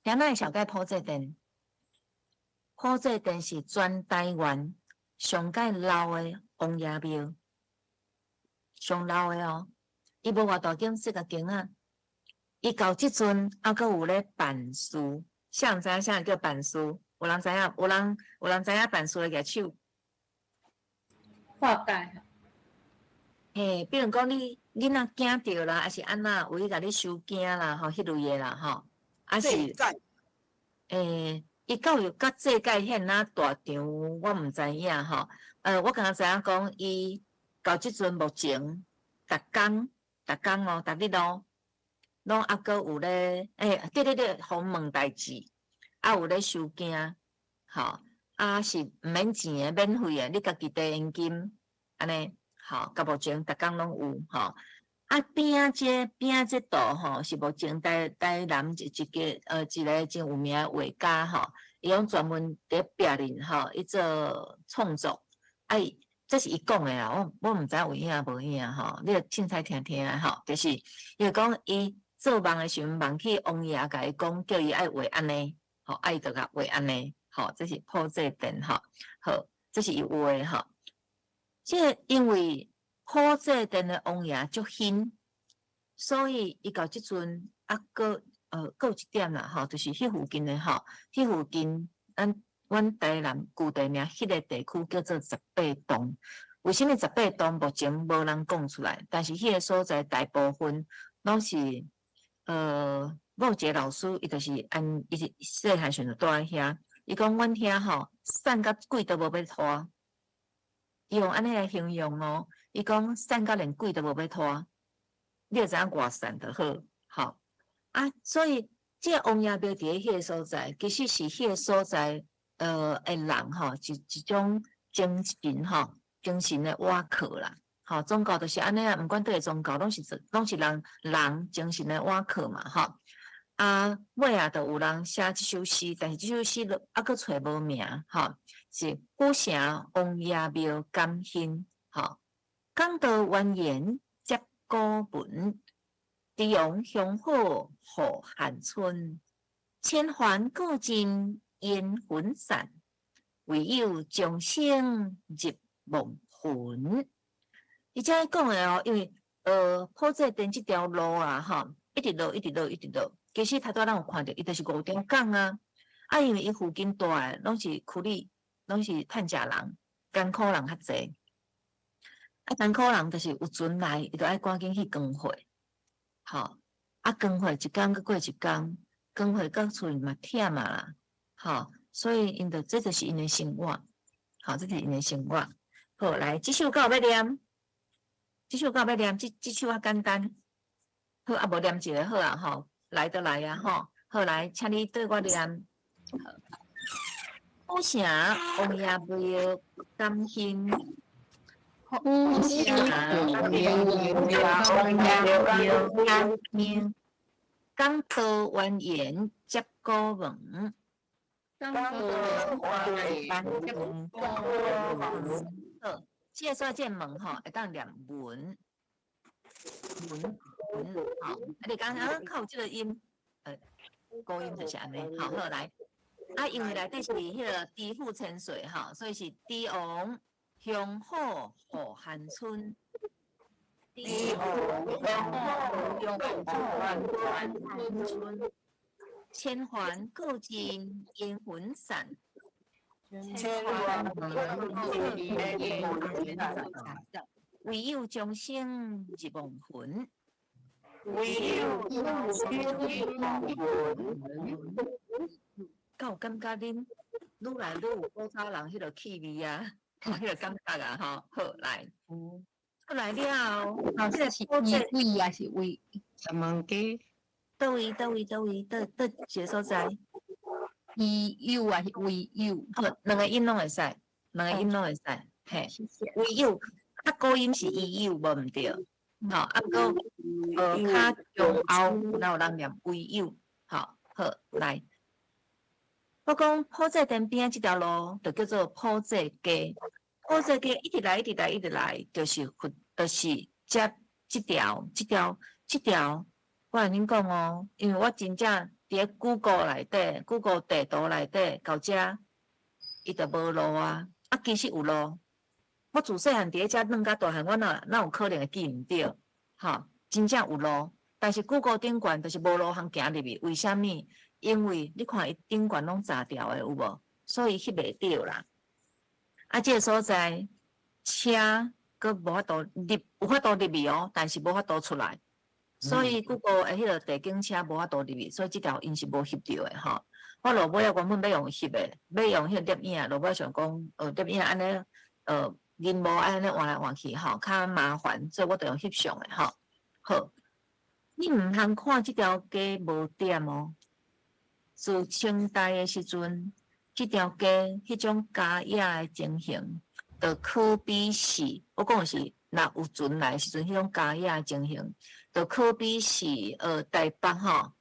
听咱小解普济殿，普济殿是全台湾上界老的王爷庙，上老的哦。伊无偌大间设个间啊。伊到即阵，阁有咧办事，啥毋知影啥叫办事？有人知影？有人知影办事咧举手？化解。嘿，比如讲你若惊着啦，还是安那有伊甲你收惊啦，吼，迄类诶啦，吼，还是伊到有甲这界遐哪大场，我毋知影吼。我刚刚知影讲，伊到即阵目前，逐工哦，逐日咯。拢阁有咧，对，访问代志，有咧收件，吼，是毋免钱诶，免费诶，你家己带现金，安尼，吼，甲目前逐工拢有，吼，边这道吼，是目前台南一个真有名诶画家吼，伊拢专门伫壁面吼，伊做创作，这是伊讲诶啦，我毋知有影无影吼，你着凊彩听听啊，吼，就是伊讲伊。做梦诶时阵，梦去王爷甲伊讲，叫伊爱画安尼，吼，爱着甲画安尼，吼，这是普济殿，吼，好，这是伊画诶，吼。这因为普济殿诶王爷足兴，所以伊到即阵搁有一点啦，吼，就是迄附近诶，吼，迄附近阮台南旧地名，迄个地区叫做18栋。为什么18栋目前无人讲出来？但是迄个所在大部分拢是。我有一个老师，伊就是伊是细汉时阵住喺遐。伊讲阮遐吼，散甲鬼都无要拖。伊用安尼来形容哦。伊讲散甲连鬼都无要拖，你就知影偌散就好。好所以这个王爷庙伫迄个所在，其实是迄个所在诶人吼，一种精神吼，精神诶瓦壳啦。好，宗教就是安尼啊，毋管对个宗教，拢是人精神的瓦壳嘛，吼。尾啊，就有人写即首诗，但是即首诗阁找无名，吼，是古城王爷庙感兴，吼。讲到蜿蜒接古文，猪王乡好好汉村，千帆过尽烟魂散，唯有众生入梦魂。伊遮讲的哦，因为普济镇这条路啊，哈，一直落，一直落，一直落。其实头拄咱有看到，伊就是5点港啊。啊，因为伊附近住的拢是苦力，拢是趁食人，艰苦人较济。啊，艰苦人就是有船来，伊就爱赶紧去耕会。好，啊，耕会一工搁过一工，耕会到厝嘛忝啊啦。好，所以因的这就是因的生活。好，这就是因的生活。好，来，这首歌要念。这首歌要念，这首较简单。好，啊，无念一个好啊，吼，来就来啊，吼。好，来，请你对我念。好城王爷庙甘兴，好城王爷庙甘兴，港道蜿蜒接古门，当个花莲接古好，介绍这门吼，会当念文，好，你刚刚靠这个音，高音就是安尼，好，好来。啊，因为内底是迄个猪富千岁哈，所以是猪王乡好好汉村。猪王乡好好汉村，千帆过尽烟魂散。千万不能烟魂散，唯有众生入梦魂。唯有众生入梦魂。有感觉恁愈来愈有古早人迄个气味啊，迄个感觉啊，吼，好来，过来了，这个是位还是位？三万鸡，倒位，倒一个所在，有还是位有？好，两个音拢会使，嘿，唯有，啊，高音是有，无毋对，好，啊个较中后，然后人念唯有，好，来。我讲埔仔镇边即条路，就叫做埔仔街。埔仔街一直来，就是接即条。我甲恁讲哦，因为我真正伫 Google 内底 ，Google 地图内底到遮，伊就无路啊。啊，其实有路。我自细汉伫遮软甲大汉，我哪有可能会记毋着？吼，真正有路，但是 Google 顶悬就是无路通行入去，为虾米？因为你看伊顶悬拢炸掉的，有无？所以翕袂着啦。啊，这个所在车佫无法度入，有法度入去哦，但是无法度出来。所以 Google 的迄个地景车无法度入去，所以这条因是无翕着的吼。我落尾啊原本要用翕的，要用迄个摄影，落尾想讲摄影安尼人无安尼换来换去吼，较麻烦，所以我就用翕相的吼。好，你毋通看这条街无点哦。自清代的时阵，这条街迄种嘉雅的情形，就可比是，我讲的是，若有船来的时阵，迄种嘉雅的情形，就可比是台北吼，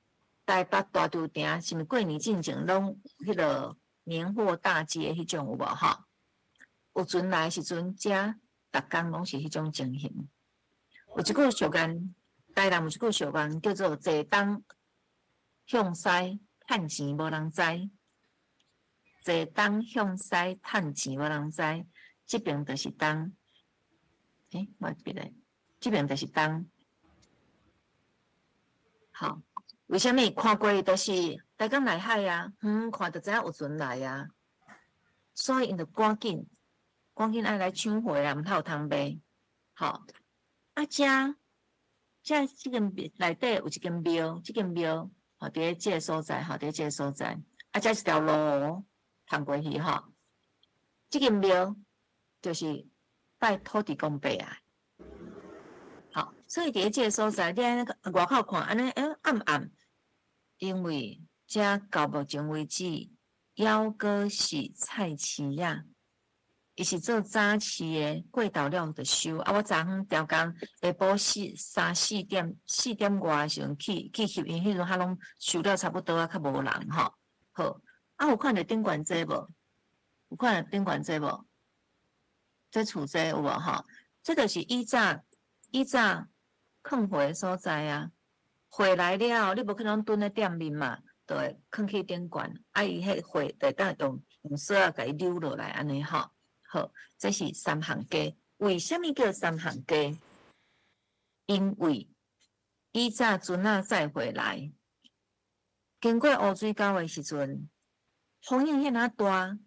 台北大稻埕，是毋过年进前拢迄个年货大街迄种有无吼？有船来的时阵，遮逐工拢是迄种情形。有一句俗谚，台南有一句俗谚叫做“坐东向西”。趁钱无人知，坐东向西趁钱无人知，这边就是东。我别来，这边就是东。好，为什么看过都是大江内海啊？看就知影有船来啊。所以因就赶紧爱来抢货啊，毋通有通卖。好，啊遮这个内底有一间庙，这间庙。吼，伫即个所在，伫即个所在，啊，遮一条路通过去吼。即间庙就是拜土地公伯啊。好，所以伫即个所在，你安尼外口看，安尼暗，因为遮到目前为止，犹阁是菜市啊。伊是做早市的，过到了就收。啊，我昨昏调工下晡4点外的时阵去翕，因迄阵较拢收了差不多啊，较无人吼。好，啊有看到顶悬这无？有看到顶悬这无？这厝这有无吼？这就是以早放货的所在啊。回来了，你无可能蹲在店面嘛，就会放去顶悬，伊迄血就当用水啊，甲伊流落来安尼吼。好，这是三行家。为什么叫三行家？因为以早船仔载回来，经过乌水沟的时阵，风影遐尔大，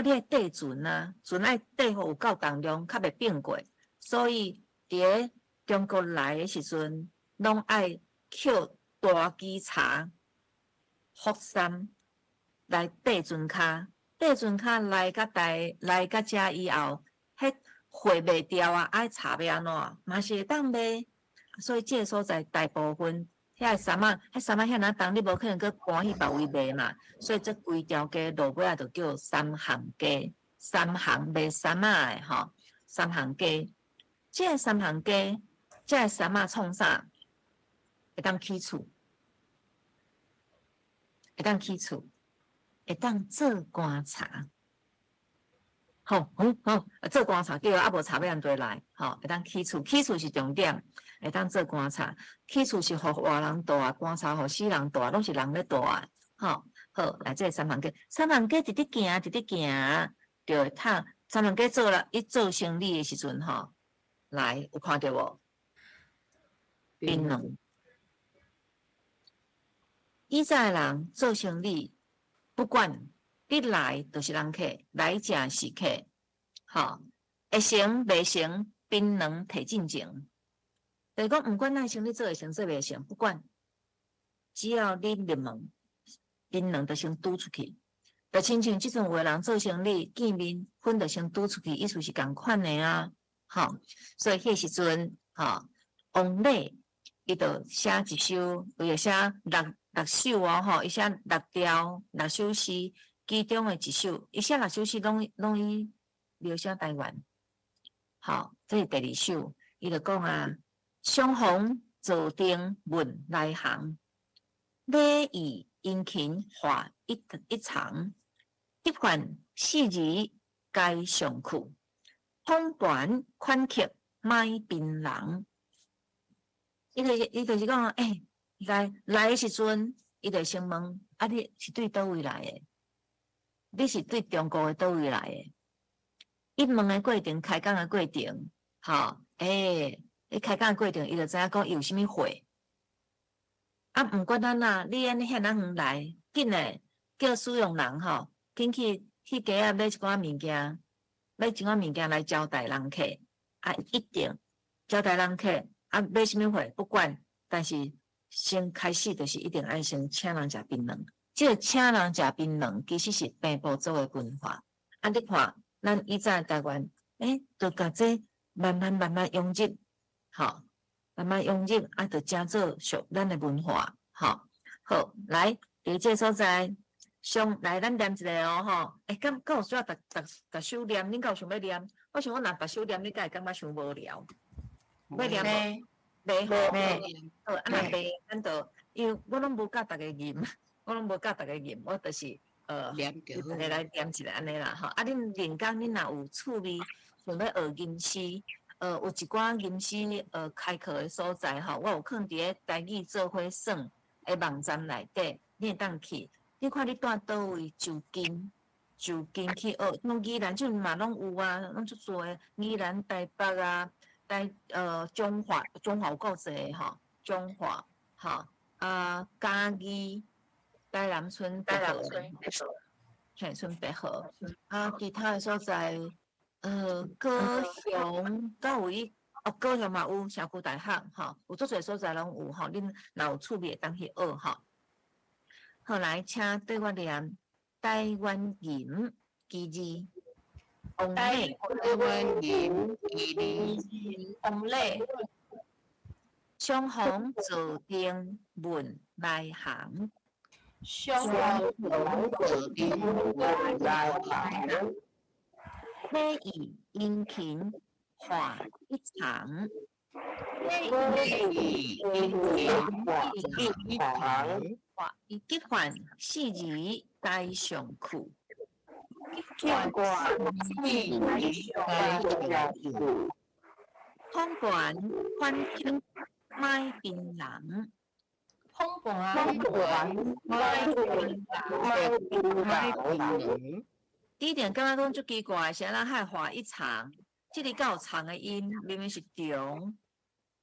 你爱缀船啊，船爱缀好有够重量，较袂变过，所以伫中国来的时阵，拢爱捡大枝茶、福山来缀船骹，缀船骹来到遮以后，迄货卖掉啊，爱茶要安怎，嘛是会当卖。所以这个所在大部分遐衫仔，遐衫仔遐尔重，你无可能去搬去别位卖嘛。所以这规条街落尾啊，就叫三行街，三行卖衫仔的吼，三行街。这个三行街，这个衫仔创啥？会当起厝，会当起厝，会当做观察。好，做观察叫啊，无查要安怎来？吼，会当起厝，起厝是重点，会当做观察。起厝是互活人住啊，观察互死人住啊，拢是人咧住啊。吼，好，来这三行街，三行街直直行，直直行，就会趁三行街做了，伊做生意的时阵，吼，来有看到无？槟榔。以前人做生意，不管你来就是人客，来者是客，吼，会成袂成，槟榔摕进前。就是讲，毋管咱生意做会成做袂成，不管，只要你入门，槟榔就先拄出去。就亲像即阵有个人做生意见面，粉就先拄出去，意思是共款的啊，吼。所以迄时阵，吼，王磊伊就写一首，伊就写六首哦，吼，伊写6首诗。其中的一首，伊写6首诗拢伊描写台湾。好，这是第2首，伊就讲啊，相逢坐定问来行，礼义殷勤话一场，一番四字该上去，风端款客买槟榔。伊就是讲，来的时阵，伊就先问，啊，你是对倒位来的？你是对中国的倒位来的？伊问的过程，开讲的过程，吼，你开讲的过程，伊就知影讲伊有啥物货。啊，毋管咱啦，你安尼遐远来，紧诶，叫使用人吼，紧去街仔买一寡物件，买一寡物件来招待人客。啊，一定招待人客，啊，买啥物货不管，但是先开始就是一定爱先请人食槟榔。这个请人食槟榔，其实是平埔族的文化。啊，你看，咱以前台湾，就甲这慢慢融入，吼，慢慢融入，啊，就正做属咱的文化，吼。好，来，第这所在，来咱念一个哦，吼。敢有需要逐首念？恁敢有想要念？我想我若逐首念，你敢会感觉伤无聊？要念无？袂好，好，啊，若袂，咱就因为我拢无教逐个念。我拢无教大家念，我就是念着大家来念一下安尼啦吼。啊，恁连讲恁若有趣味，想要学吟诗，有一寡吟诗开课的所在吼，我有放伫咧台语做伙算的网站内底，你会当去。你看你住倒位就近去学，像宜兰这嘛拢有啊，拢足多的宜兰、台北啊，中华有够济吼，中华吼嘉义。台南村北河，嘿，村北河啊，其他的所在，高雄到有高雄嘛有社区大学，吼，有足侪所在拢有吼，恁若有趣味会当去学吼。后来，请对我念台湾人记字，王磊，台湾人记字，王磊，相逢坐定问来行。相逢坐定问来行，礼义殷勤话一场，礼义殷勤话一场，一番四字该上去，一贯四字该上去，空管宽轻买槟榔，碰盘，香港买槟第一点刚刚讲足奇怪，是安怎海画一长，这里较有长的音，明明是中，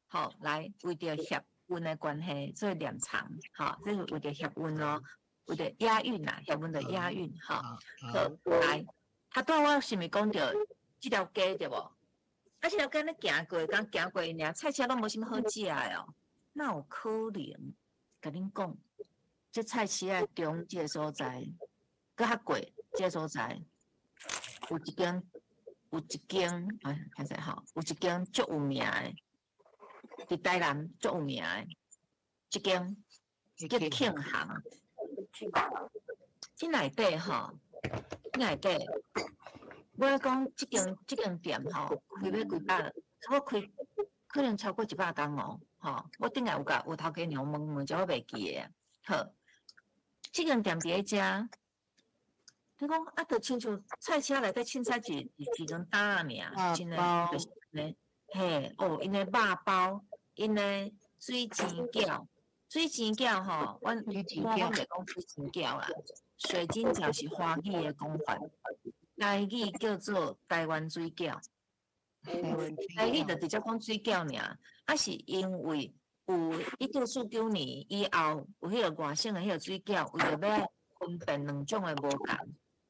好，来为着协韵的关系，所以念长，好，这是为着协韵咯，为着押韵呐，协韵的押韵，好，来，他对我是咪讲着这条街对无？啊，这条街你行过，刚行过尔，菜车拢无啥物好食的哦，那有可能？甲恁讲，这菜市啊中这个所在，搁较贵这个所在，有一间，哎，看势吼，有一间足有名的，伫台南足有名的，一间叫庆行，这内底吼，内底，我讲这间店吼，开要几百，我开可能超过100档哦。吼，我顶下有头家娘问，叫我袂记诶。好，这间店伫咧遮，你讲啊，就亲像菜车内底凊彩一根担尔，真诶，就是咧，嘿，哦，因诶肉包，因诶水煎饺，水煎饺吼，我袂讲水煎饺啦，水煎饺是华语诶讲法，台语叫做台湾水饺。台语就直接讲水饺尔，啊是因为有1949年以后有迄个外省的迄个水饺，为着要分辨两种的无同，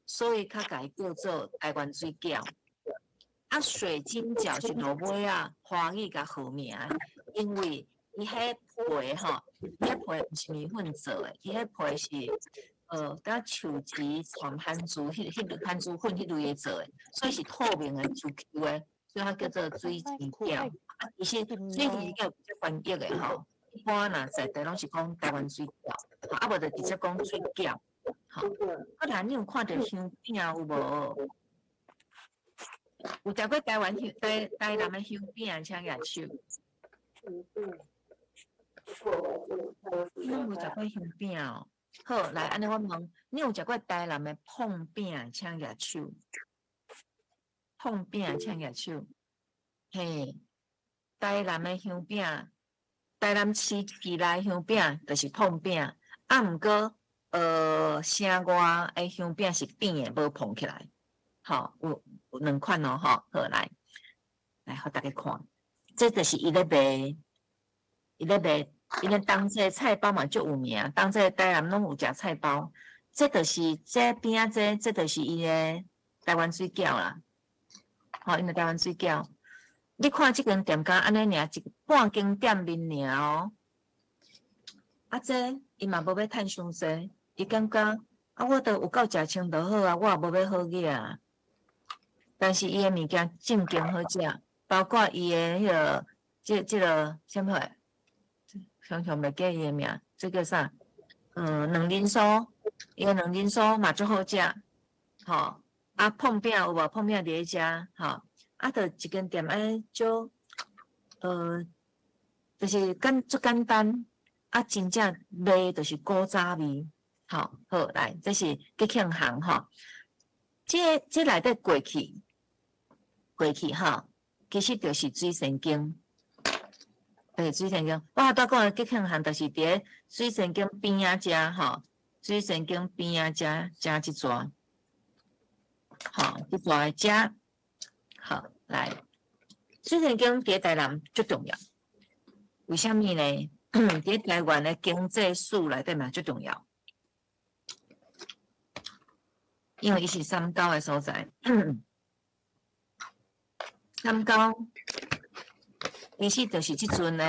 所以较改叫做台湾水饺。啊，水晶饺是落尾啊，华语甲好名，因为伊迄皮吼，伊迄皮毋是米粉做的，伊迄皮是甲树枝、传番薯、迄番薯粉迄类的做的，所以是透明的、Q Q 的。所以它叫做水煎饺，其实水煎饺比较翻译的吼，一般呐在地拢是讲台湾水饺，啊无就直接讲水饺，吼。啊，那你有看到香饼有无？有食过台湾台南的香饼，请举手。你有食过香饼哦？好，来，安尼我问，你有食过台南的碰饼，请举手。碰饼，请举手。嘿，台南的香饼，台南市内香饼就是碰饼，啊，毋过城外的香饼是扁的，无碰起来。好，有两款哦，吼，好来，互大家看，这就是伊咧卖，伊咧当这菜包嘛足有名，当这台南拢有食菜包，这就是这边啊，这就是伊的台湾水饺啦。好，因为台湾水饺，你看这间店家安尼尔，一半间店面尔哦。啊，这伊嘛无要趁伤济，伊感觉啊，我都有够食清就好啊，我也无要好嘢啊。但是伊的物件正经好食，包括伊的迄个，这个啥物货？想袂记伊的名，这个啥？两人酥，伊的两人酥嘛足好食，吼。啊，碰饼有无？碰饼伫咧遮，吼，啊，就一间店安就就是足简单，啊，真正卖就是古早味，好，好来，这是吉庆行吼，这内底过去吼，其实就是水仙宫，对，水仙宫，我拄讲的吉庆行就是伫咧水仙宫边仔遮吼，水仙宫边仔遮一撮。好，一撮来食，好来。水仙宫伫台南最重要，为什么呢？伫台湾的经济史内底嘛最重要，因为伊是三高的所在。三高，其实就是即阵的，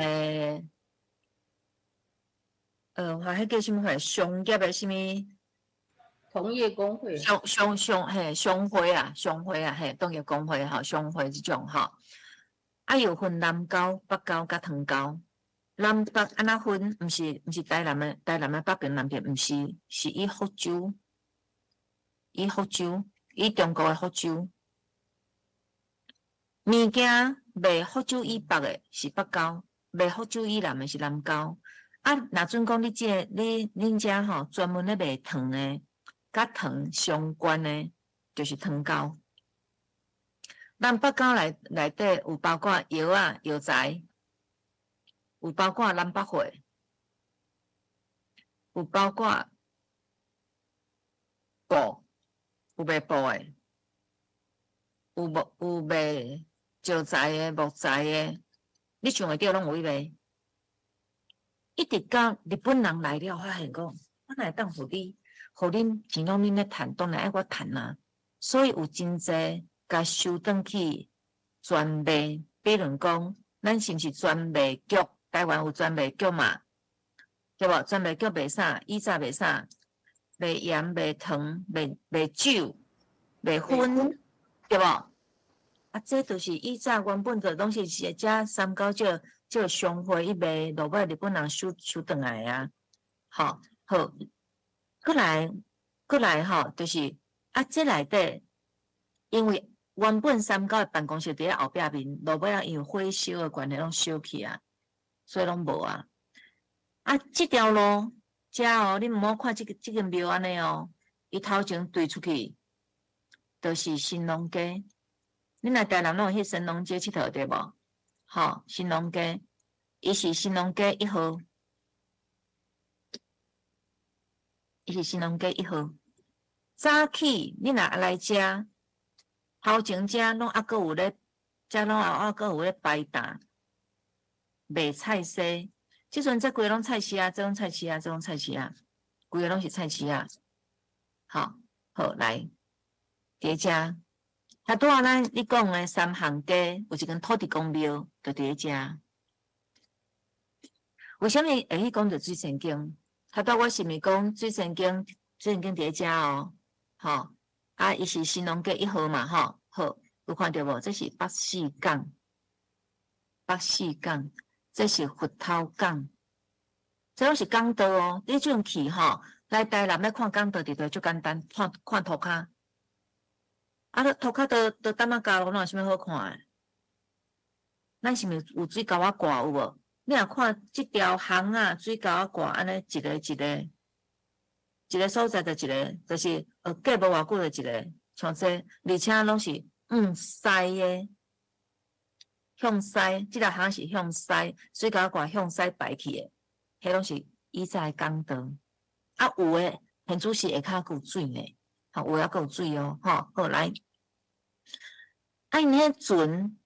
话迄叫什么话？商业的什么？同业工会，商会啊，嘿，农业工会吼，商会即种吼，啊有分南高、北高甲汤高，南北安那分，毋是台南的北边南边，毋是，是以福州，以中国的福州，物件卖福州以北的是北高，卖福州以南的是南高，啊，若准讲你恁遮吼专门咧卖糖的。甲糖相关的，就是糖糕。南北糕内底有包括药啊、药材，有包括南北货，有包括布，有卖布的，有卖石材的、木材的，你想会到拢有伊卖。一直到日本人来了，发现讲，我哪会当互你，互恁钱拢恁咧趁，当然爱我趁啊。所以有真济甲收转去专卖，比如讲，咱是毋是专卖局？台湾有专卖局嘛？对无？专卖局卖啥？以前卖啥？卖盐、卖糖、卖酒、卖薰，对无？啊，这就是以前原本就拢是遮三九这商会一卖，落尾日本人收转来啊。好，好，过来吼，就是啊，这内底因为原本三九的办公室伫咧后壁面，落尾啊因为火烧的关系拢烧去啊，所以拢无啊。啊，这条路遮哦，你毋好看这个庙安尼哦，伊头前对出去，就是新农街。你若台南拢有迄神农街佚佗对无？吼，新农街，伊是新农街1号，伊是新农街1号。早起你若来遮，头前遮拢还佫有咧，遮拢还佫有咧摆摊，卖菜脯。即阵这规拢菜市啊，这种菜市啊，这种菜市啊，规个拢是菜市啊。好，好来，伫遮。啊，拄仔你讲的三行街有一间土地公庙，就伫咧遮。为什么会去讲着水仙宫？拄我是毋是讲水仙宫伫咧遮哦？吼，啊，伊是新农街1号嘛，吼，好，有看到无？这是北四港，这是佛头港，这拢是港道哦。你这样去吼，来台南要看港道，伫度就简单，看涂骹。啊，涂骹都等啊加路，哪有啥物好看诶？咱是毋是有水沟仔挂有无？你若看即条巷啊，水沟仔挂安尼一个所在就一个，就是隔无偌久就一个，像这，而且拢是西诶，向西，即条巷是向西，水沟仔挂向西摆去诶，迄拢是以前诶港道。啊，有诶，现主是下骹有水呢，吼，有还有水哦，吼，好来。啊，因迄船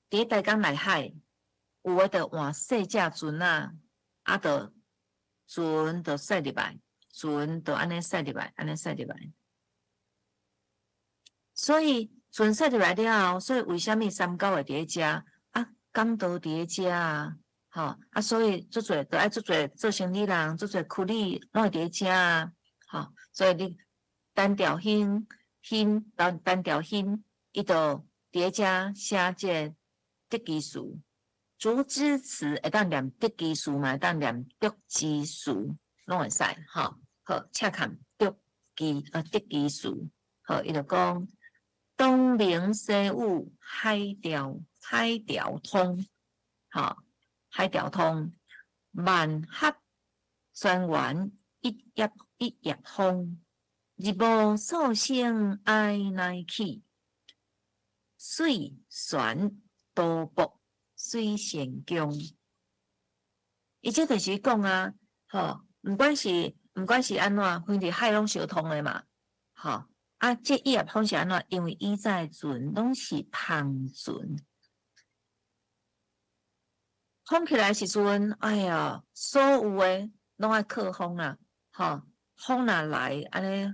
伫大港内海，有诶着换细只船啊，啊，着船着驶入来，船着安尼驶入来，所以船驶入来了后，所以为虾米三九会伫咧遮啊？港道伫咧遮啊，吼啊，所以做侪做生意人，做侪苦力拢会伫咧遮啊，吼，所以你单调兴，单调兴，伊着伫咧遮写这德基词，竹枝词会当念德基词嘛，会当念德基词，拢会使，吼，好，请看德基词，好，伊就讲东明西武，海调通，好，海调通，万壑船员一叶风，日暮素性爱来去。水船多泊水仙宫，伊这就是讲啊，吼，毋管是安怎，反正海拢相通的嘛，吼，啊，这伊也通是安怎？因为以前船拢是篷船，风起来时阵，哎呀，所有的拢爱靠风啦，吼，风若来，安尼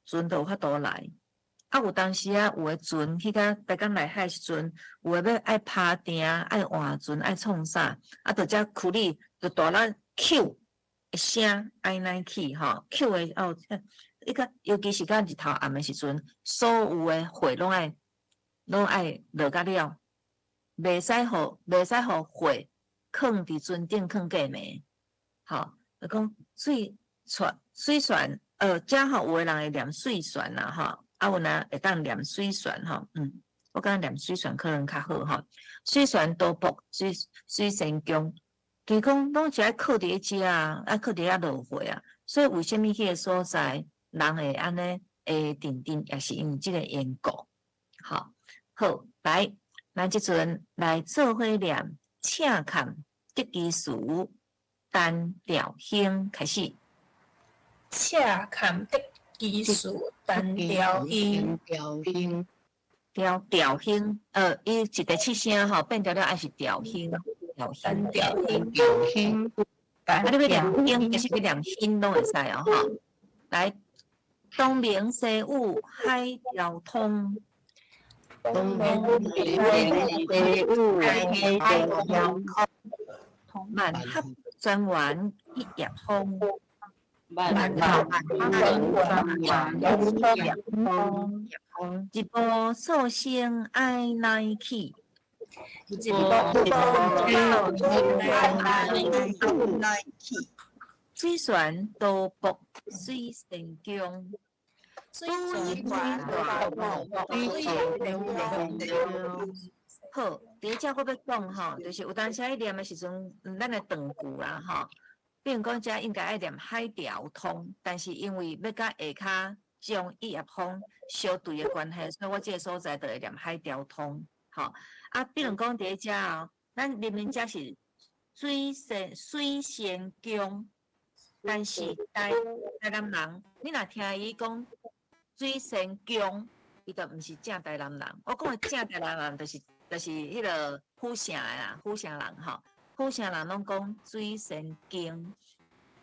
船就有法度来。啊，有当时啊，有诶船去到大港内海时阵，有诶要爱拍艇、爱换船、爱创啥，啊，就遮苦力就大力扣一声，爱来去吼，扣诶哦，伊个尤其是到日头暗诶时阵，所有诶火拢爱落甲了，袂使互火放伫船顶放过暝，吼，就讲水船，遮吼有诶人会念水船啦，吼。啊，有人会当念水船吼，我感觉念水船可能较好吼。水船多泊水仙宫，其讲拢是爱靠伫咧遮啊，爱靠伫遐落雨啊。所以为虾米迄个所在人会安尼会定，也是因为即个缘故。好，来，咱即阵来做伙念，请看得基词单调兴开始。恰坎的技术单调音，调兴，伊一个七声吼变调了，还是调兴，单调音，啊，你要念兴，其实要念兴拢会使哦吼。来，东明西武海调通，万合专员一叶风，一步错声爱来去。一步来去，水船都泊水成江，好，第一只我要讲吼，就是有当时爱念的时阵，咱的长句啦吼。比如讲，遮应该爱念海调通，但是因为要甲下骹将一叶风相对的关系，所以我这个所在就会念海调通。吼，啊，比如讲第一只哦，咱明明遮是水仙江，但是台南人，你若听伊讲水仙江，伊就毋是正台南人。我讲的正台南人，就是迄个府城的啦，府城人吼。府城人拢讲水仙经，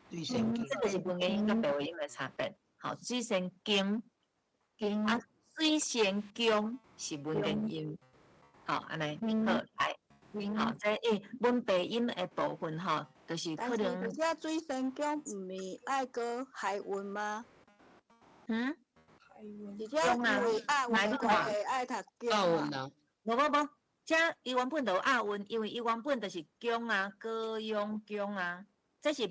这个是文言音甲白话音的差别。好，水仙经，啊，水仙宫是文言音。好，安尼好来，好，这文白音的部分吼，就是可能。但是这水仙宫唔是爱个海文吗？嗯？而且因为爱文就会爱读宫啊。无。这伊原本就有押韵，因为伊原本就是姜啊、高阳姜啊，这是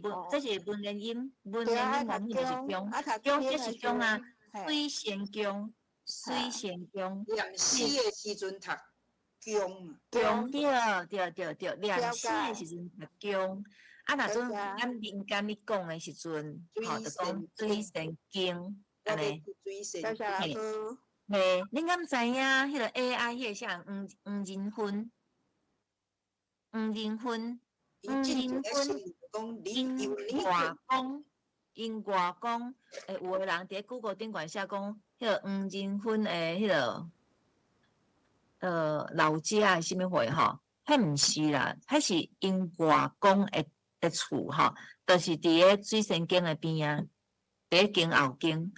文言音，文言音原本就是姜，姜这是姜啊，水仙姜，念诗的时阵读姜嘛，姜对，念诗的时阵读姜，啊，若种咱民间咧讲的时阵，吼，就讲水仙姜，安尼。嘿。嘿，恁敢知影？迄个 AI 迄个啥黄仁勋，因外公，有个人伫 Google 顶管写讲，迄个黄仁勋诶，迄个老家诶，什么货吼？迄毋是啦，迄是因外公诶厝吼，就是伫个水仙宫诶边啊，伫个宫后宫。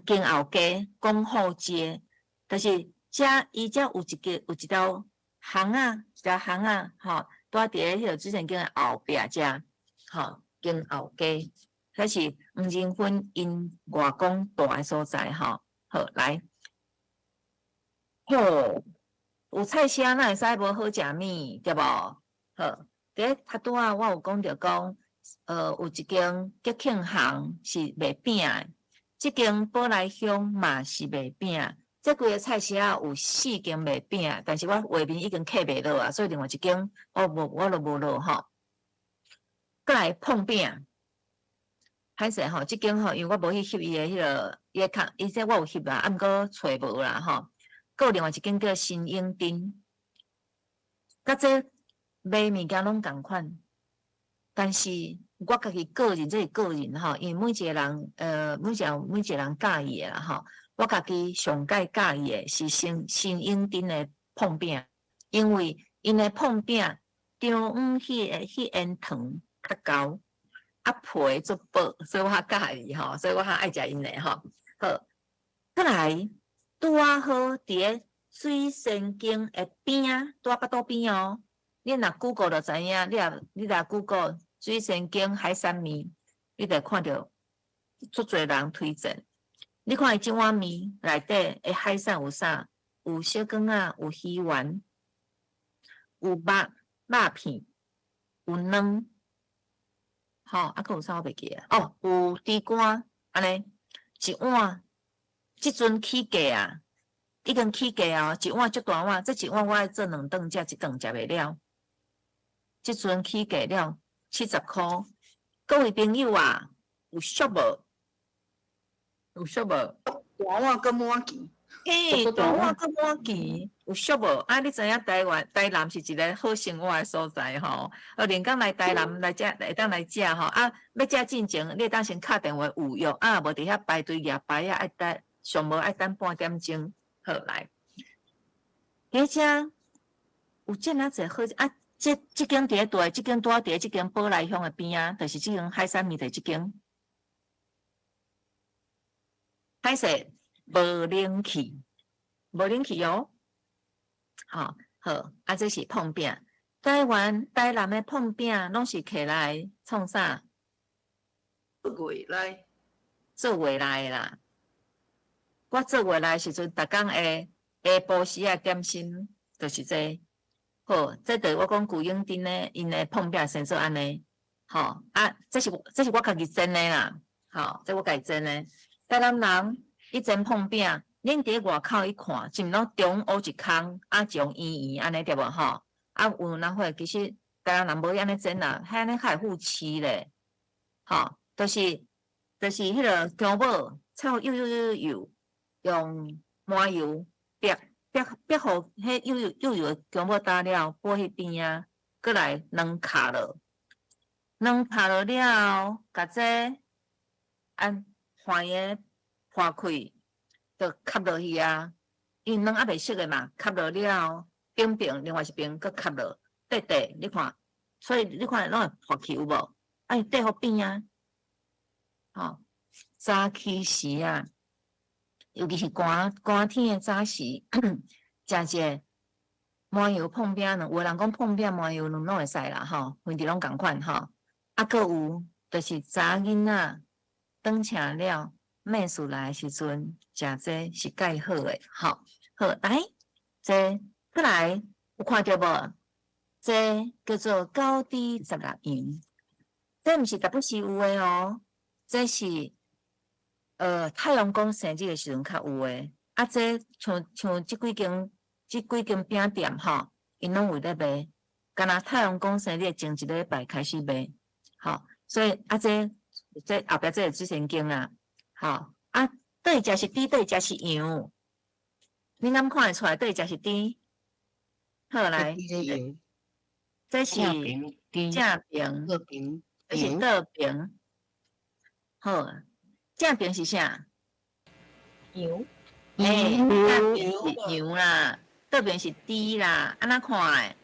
宫后街、公后街，就是伊有一条巷啊，吼，住伫迄个水仙宫的后壁遮，吼，宫后街，迄是黄仁勋因外公住的所在，吼。好，来，好，有菜色哪会使无好食物，对无？好，第一较拄啊，我有讲着讲，有一间吉庆巷是卖饼的。这间宝来乡嘛是卖饼，这几个菜色有4间卖饼，但是我画面已经刻袂落啊，所以另外一间我就无落吼。再来碰饼，歹势吼，这间吼，因为我无去翕伊的迄个伊这我有翕啦，毋过找无啦吼。佮有另外一间叫新英町，甲这卖物件拢共款，但是。我家己个人，这是个人吼，因为每一个人，每一个人介意的啦吼。我家己上介介意的是新英町的碰饼，因为因的碰饼中迄烟糖较厚，啊皮足薄，所以我较介意吼，所以我较爱食因的吼。好，再来拄啊好伫个水仙宫的边啊，拄啊巴肚边哦。你若 Google 就知影，你若 Google。水仙宫海产面，你就看到足侪人推荐。你看伊即碗面内底的海产有啥？有小羹啊，有鱼丸，有肉片，有卵，吼，啊，佮有啥我袂记啊？哦，有猪肝，安尼一碗，即阵起价啊，已经起价哦，一碗足大碗，这一碗我爱做2顿食，一顿食袂了。即阵起价了。70块，各位朋友啊，有俗无？有俗无？大碗跟满钱，嘿，大碗跟满钱，有俗无？啊，你知影台南是一个好生活的所在吼。连讲来台南来遮会当来遮吼，啊，要遮进前，你会当先敲电话预约，啊，无伫遐排队举牌啊，爱等上无爱等半点钟，好来。而且有遮尔济好啊，即间伫咧即间伫咧即间宝来乡的边啊，就是即间海产面的即间。歹势无冷气，无冷气哦。好，啊，这是碰饼。台南的碰饼拢是起来创啥？月来做月来啦。我做月来时阵，逐工下晡时啊点心，就是这個。好，这对我讲古永丁呢，因的碰饼先做安尼。好啊，这是我家己蒸的啦。好，这我家己蒸的。台南人一蒸碰饼，恁伫外口一看，是毋拢中乌一空，啊种圆圆安尼对无吼？啊有人会其实台南人无安尼蒸啦，遐安尼较会富气咧。吼，就是迄个姜母炒油，用麻油逼好迄油的姜母打了，拨迄边啊，过来软卡落，了，甲这按换个破开，就吸落去啊。因为软还袂熟的嘛，吸落了，边另外一边搁吸落，底，你看，所以你看拢会破去有无？啊，伊底好变啊。吼，早起时啊，尤其是寒天的早时，食者麻油碰饼呢，有人讲碰饼麻油拢会使啦，吼，问题拢共款吼。啊，搁有就是查囡仔转请了，面试来的时阵食这是介好诶，吼。好，来，这过来有看到无？这叫做高低16样，这毋是特别是有诶哦。这是太阳宫生日的时阵较有诶，啊，这像即几间饼店吼，因拢有咧卖，敢若太阳宫生日前一个礼拜开始卖，吼，所以啊这后壁这个之前经啊，吼，啊对食是甜，对食是羊，你敢看会出来对食是甜？好来，这是正平，这是倒平。好，正边是啥？牛，正边是牛啦，倒边是猪啦，安怎看诶？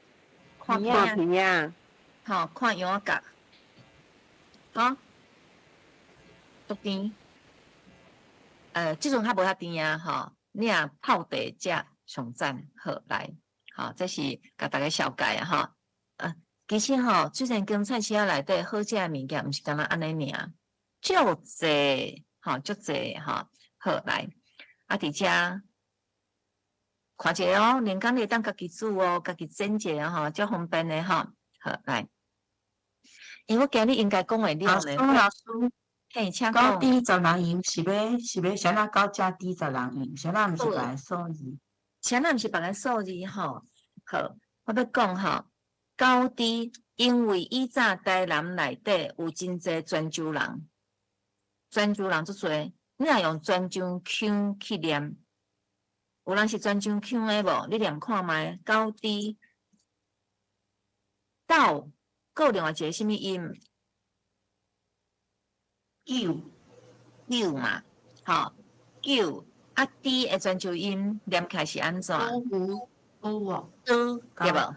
看片啊，吼，看羊角，好，足甜。即阵较无遐甜啊，吼，你若泡茶食上赞，好来，好，这是甲大家小解啊，吼。其实吼，之前跟菜市仔内底好食诶物件，毋是干那安尼尔。足济，吼，足济，吼，好来，啊，伫遮看者哦，连工你当家己煮哦，家己蒸者吼，足方便的吼，好来。因为我今日应该讲会了呢。老师，嘿，请高讲。低16样是要啥那高加低16样，啥那毋是白数字。啥那毋是别个数字吼，好，我要讲吼，高低，因为以早台南内底有真济泉州人。泉州人足多，你若用泉州腔去念，有人是泉州腔的无？你念看觅，高低到，还有另外一个什么音？九嘛，吼，九啊低的泉州音念起来是安怎？哦，对无？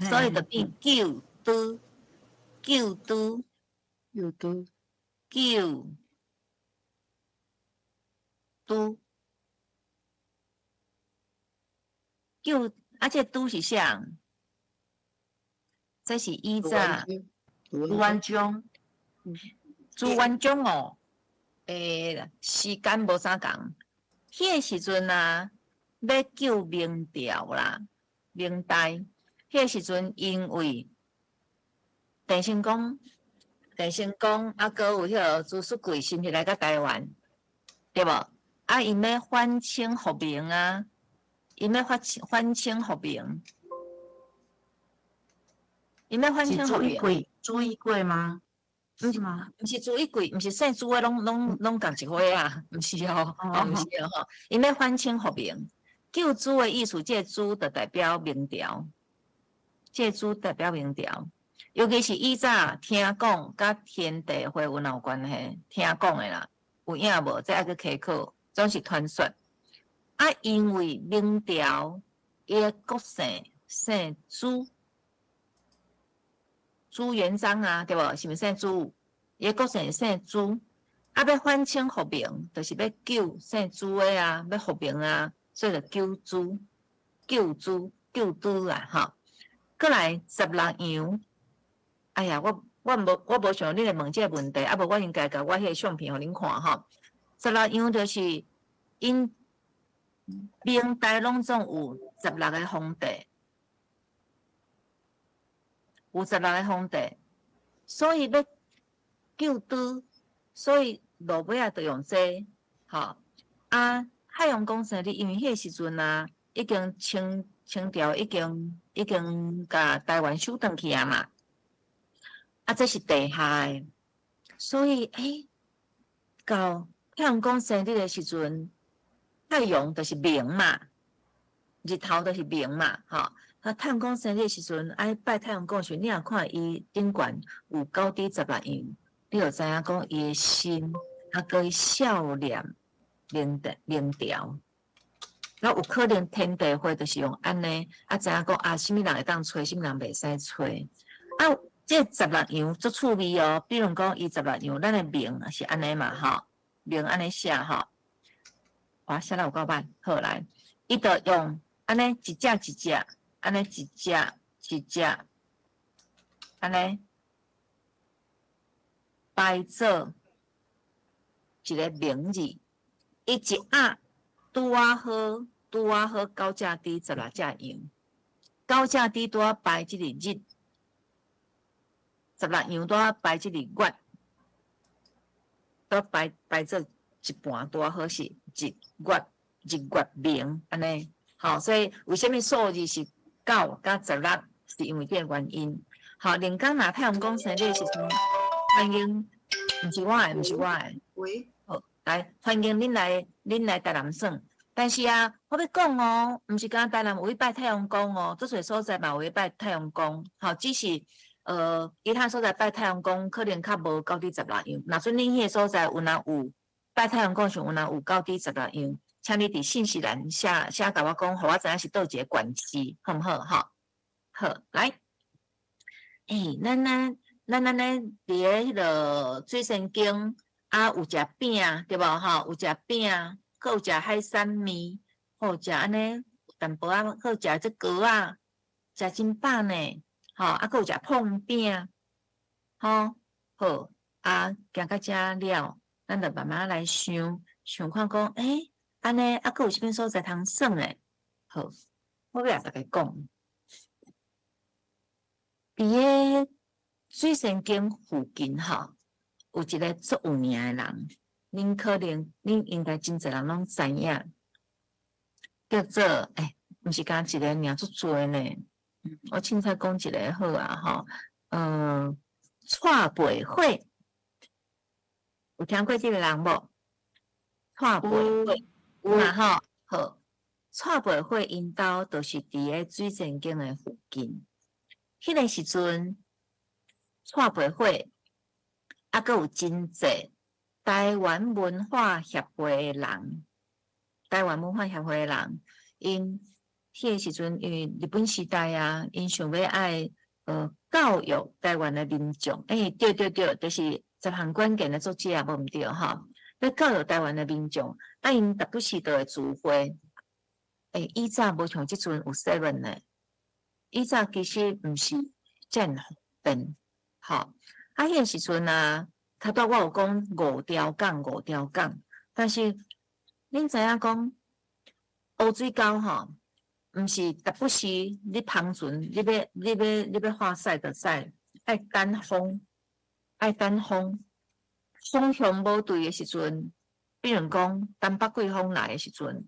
所以就变九都，九都。有都九都九，这都是啥？这是以早朱元璋，朱元璋哦，时间无啥共，迄个时阵啊，要救明朝啦，明代，迄个时阵因为郑成功。啊，搁有迄个朱淑贵，是毋是来到台湾，对无？啊，因要反清复明啊，因要反清复明，因要反清复明。朱一贵吗？是吗？毋是朱一贵，毋是姓朱的，拢共一伙啊，毋是哦，毋是哦吼。因要反清复明，救主的意思，这主就代表明朝，这主代表明朝，尤其是以早听讲，甲天地会有哪有关系？听讲的啦，有影无？再爱去考考，总是传说。啊，因为明朝伊个国姓姓朱，朱元璋啊，对无？是毋是姓朱？伊个国姓姓朱，啊，要反清复明，就是要救姓朱的啊，要复明啊，所以就救朱、救朱、救朱啊，吼。过来16样，哎呀，我无想你来问这个问题，啊无我应该甲我迄个相片互恁看吼。16样就是因明代拢总有16个皇帝，有16个皇帝，所以要救朱，所以落尾啊，就用这吼啊。海洋公司哩，因为迄个时阵啊，已经清朝已经甲台湾收转去啊嘛，啊，这是地下的，所以到太阳公生日的时阵，太阳就是明嘛，日头就是明嘛，吼。啊，太阳公生日的时阵，爱拜太阳公时，你若看伊顶悬有高低16样，你就知影讲伊的心，啊，佮伊笑脸明调。那有可能天地会就是用安尼，啊，知影讲啊，什么人会当吹，什么人袂使吹。啊，这16样足趣味哦。比如讲，伊16样，咱的名是安尼嘛，吼，名安尼写吼。哇，写得有够歹，好来，伊就用安尼一只一只，安尼一只一只，安尼摆做一个名字，伊一压。拄啊好9只猪16只羊，9只猪拄啊排即个日，16羊拄啊排即个月，拄排做一半，拄啊好是日月明安尼。好，所以为什么数字是9甲16，是因为这个原因。好，另讲若太阳公生日时阵，欢迎，毋是我的，喂。好，来欢迎恁来台南耍。但是啊，我要讲哦，毋是讲台南有去拜太阳公哦，做侪所在嘛有去拜太阳公，好，只是其他所在拜太阳公可能较无高低16样。若说恁迄个所在有拜太阳公时有有高低16样，请你伫信息栏写甲我讲，互我知影是倒一个管区，好毋好？好，好，来，咱咧伫迄个水仙宫啊，有食饼对无？吼，有食饼。还有食海产面，还有食安尼淡薄仔，还有食这糕啊，食真饱呢。吼，啊，还有食碰饼，吼，好啊，行到遮了，咱就慢慢来想看讲，安尼啊，还有啥物所在通耍诶？好，我要大家讲，伫个水仙宫附近吼，有一个足有名诶人。恁可能，恁应该真侪人拢知影，叫做毋是讲一个名足多呢。我凊彩讲一个好啊，吼，蔡培慧，有听过这个人无？蔡培慧有嘛吼？好，蔡培慧因兜就是伫个水仙宫的附近。迄个时阵，蔡培慧还佫有真济。台湾文化协会的人，因迄个时阵，因为日本时代啊，因想要爱教育台湾的民众，对，就是10项关键的作者无毋对吼，要教育台湾的民众，啊，因特别时都会聚会，以早无像即阵有7呢，以早其实毋是遮尔方便，吼，啊，迄个时阵啊。头拄我有讲5条港，但是恁知影讲乌水沟吼，毋是特不是你芳船，你要划驶就驶，爱等风，风向无对的时阵，比如讲东北季风来的时阵，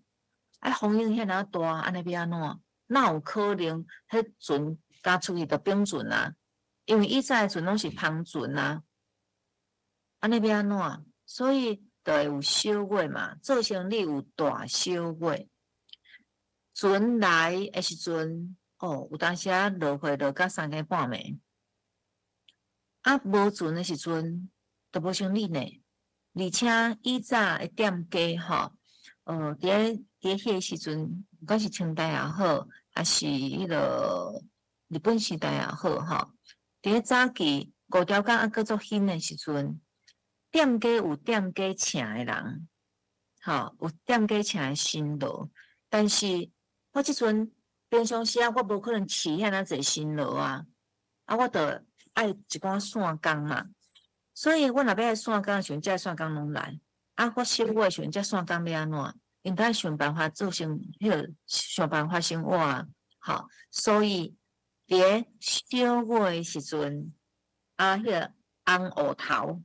风影遐尔大，安尼要安怎？哪有可能迄船加出去就冰船啊？因为以前的船拢是芳船啊。安尼要安怎？所以就会有小月嘛，做生意有大小月。船来的时阵，有当时啊落雨落到3更半暝，无船的时阵都无想恁呢。而且以早的店家吼，伫迄个时阵，不管是清代也好，还是迄个日本时代也好，吼，伫早期5条港还搁做兴的时阵，店家有店家请的人，吼，有店家请的新劳，但是我即阵平常时啊，我无可能饲遐尔济新劳啊，我着爱一寡线工嘛。所以，我若要来线工的时阵，这线工拢来。我小我的时阵，这线工要安怎？应该想办法做成，想办法生活啊。好，所以伫小我的时阵，迄个红芋头，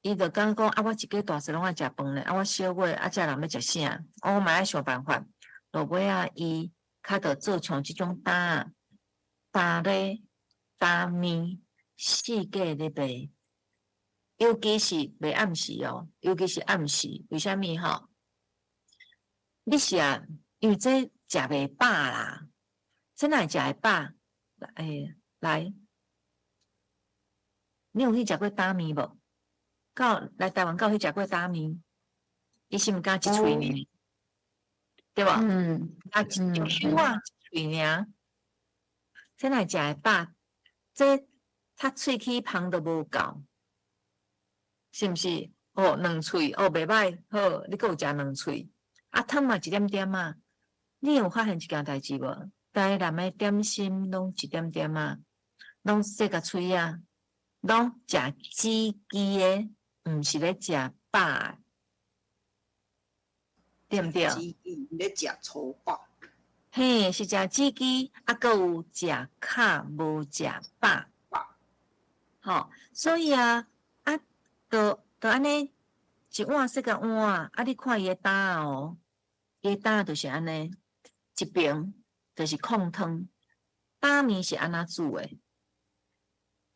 伊就讲我一家大细拢爱食饭咧。我小我这人要食啥？我嘛爱想办法。落尾伊较着做像即种担咧、担面、四价咧卖。尤其是卖暗时哦，尤其是暗时，为虾米吼？你是因为这食袂饱啦，这哪会食会饱？来，你有去食过打面无？来台湾有去食过打面？伊是毋敢一喙呢？对吧？一手啊，一喙尔，这哪会食会饱？这他喙齿芳都无够。是毋是？两喙袂歹，好，你阁有食两喙，汤嘛一点点啊。你有发现一件代志无？台南的点心拢一点点啊，拢细甲喙啊，拢食滋滋的，毋是咧食饱的，对毋对？滋滋咧食粗饱。嘿，是食滋滋，阁有食卡，无食饱。好，所以就安尼一碗细个碗，你看伊的担哦，伊的担就是安尼，一边就是控汤，打面是安怎煮的？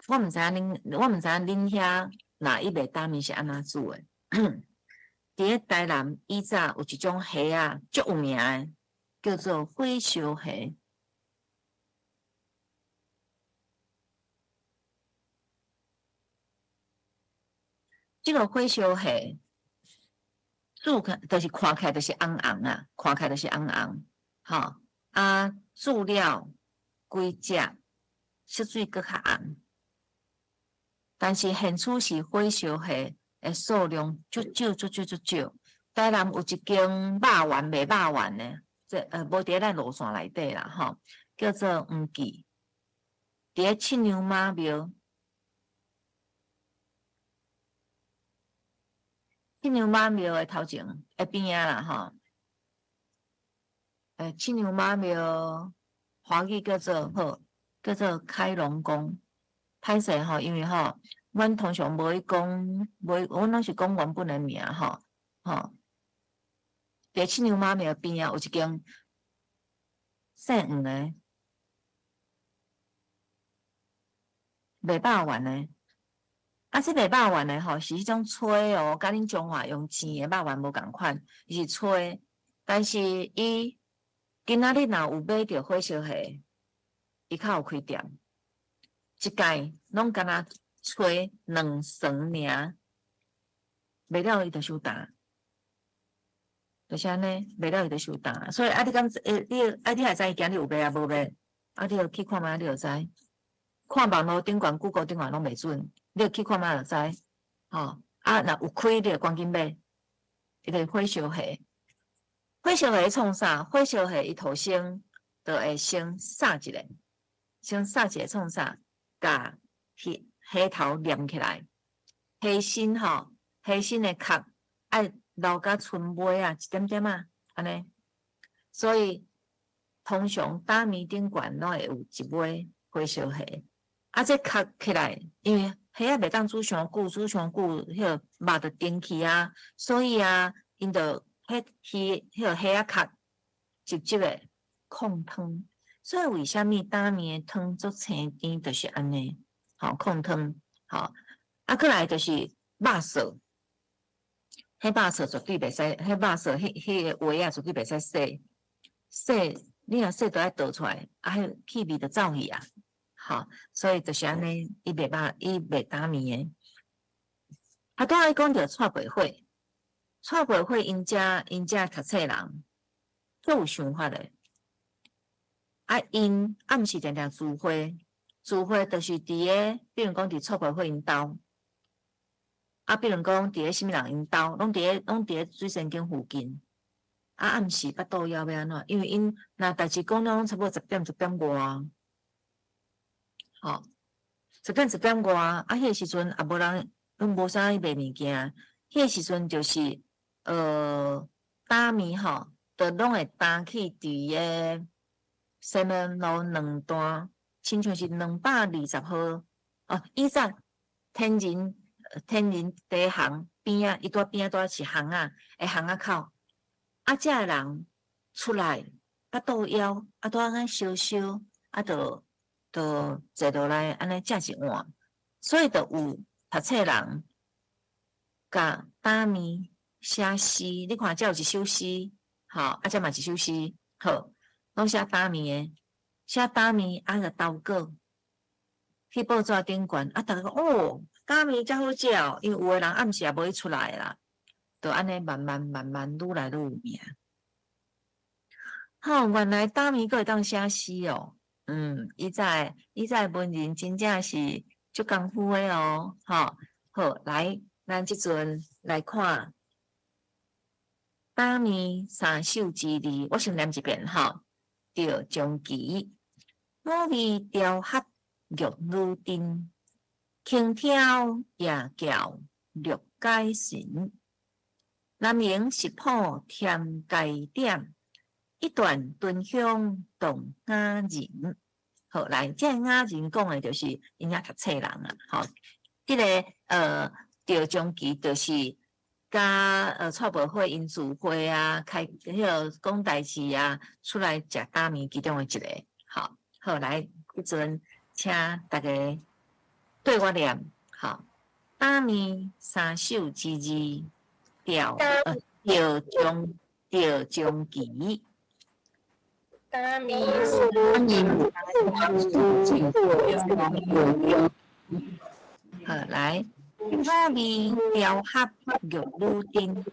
我毋知影恁遐哪一类打面是安怎煮的？伫台南以早有一种虾啊，足有名的，叫做火烧虾。这个火烧蟹，煮起就是看起来就是红红啊，看起来就是红红，吼煮了规只色水搁较红，但是现处是火烧蟹的数量足少。台南有一间肉丸卖肉丸的，无伫咱路线内底啦，吼，叫做黄记，伫七娘妈庙。七娘妈庙的头前边啦，吼，七娘妈庙华语叫做开龙宫。歹势吼，因为阮通常无去讲，阮拢是讲原本的名吼。伫七娘妈庙边有一间姓黄的卖肉丸的。这个肉丸的是迄种吹哦，甲恁中华用煎的肉丸无共款，伊是吹，但是伊今仔日若有买着火烧蟹，伊较有开店，一届拢敢若吹2床尔，卖了伊就收单，就是安尼，卖了伊就收单。所以你敢你还知伊今日有卖无卖？你著去看觅，你就知。看网络顶悬、Google 顶悬拢袂准。你去看觅就知，若有开你就赶紧买，伊就是火烧蟹。火烧蟹创啥？火烧蟹伊头先就会先杀一个，创啥？甲虾头连起来，虾身虾身的壳爱留甲剩尾一点点安尼。所以通常打面顶悬拢会有一尾火烧蟹。这壳起来，因为虾仔袂当煮伤久，迄个肉就顶去啊，所以因就迄个虾仔壳直接的控汤。所以为虾米打面的汤做青甜，就是安尼，控汤，过来就是肉色，迄肉色绝对袂使，迄肉色迄个话绝对袂使洗，你若说都要倒出来，啊，迄气味就走去啊。好，所以就是安尼，伊袂打面诶。啊，拄仔讲着蔡培慧，蔡培慧因遮读册人，足有想法诶。啊，因毋是常常聚会，聚会就是伫个，比如讲伫蔡培慧因兜，啊，比如讲伫个什么人因兜，拢伫个水仙境附近。啊，暗时巴肚枵要安怎？因为因若代志讲拢差不多10点外啊，吼，10点外啊，迄个时阵也无人，拢无啥卖物件，迄个时阵就是打面吼，就拢会打去伫个西门路两段，亲像是220号哦，以前天人第一行边啊，伊拄边啊是巷啊，巷仔口。啊，遮个人出来，巴肚枵，啊，拄安尼烧烧，啊，就坐落来安尼食一碗，所以就有读册人甲打面写诗，你看这有一首诗，吼，啊，这嘛一首诗，好，拢写打面诶，写打面啊个投稿去报纸顶悬，啊，逐个讲哦，打面真好食哦，因为有诶人暗时也无去出来啦。就安尼慢慢愈来愈有名。吼，原来打面阁会当写诗哦。伊在文人真正是足功夫诶哦。吼，好，来，咱即阵来看打面三首之字，我先念一遍吼。着将棋，五味调合玉女丁，轻佻夜叫绿解神。南营食谱添加点，一段敦香动雅人。好，来，这雅人讲的就是因遐读册人啊。好，这个赵中基就是甲蔡培慧因聚会啊，开迄个讲代志啊，出来食打面其中的一个。好，好来，即阵请大家对我念。好，打面三首之字。调将棋，大米好来，五味调合玉女丁，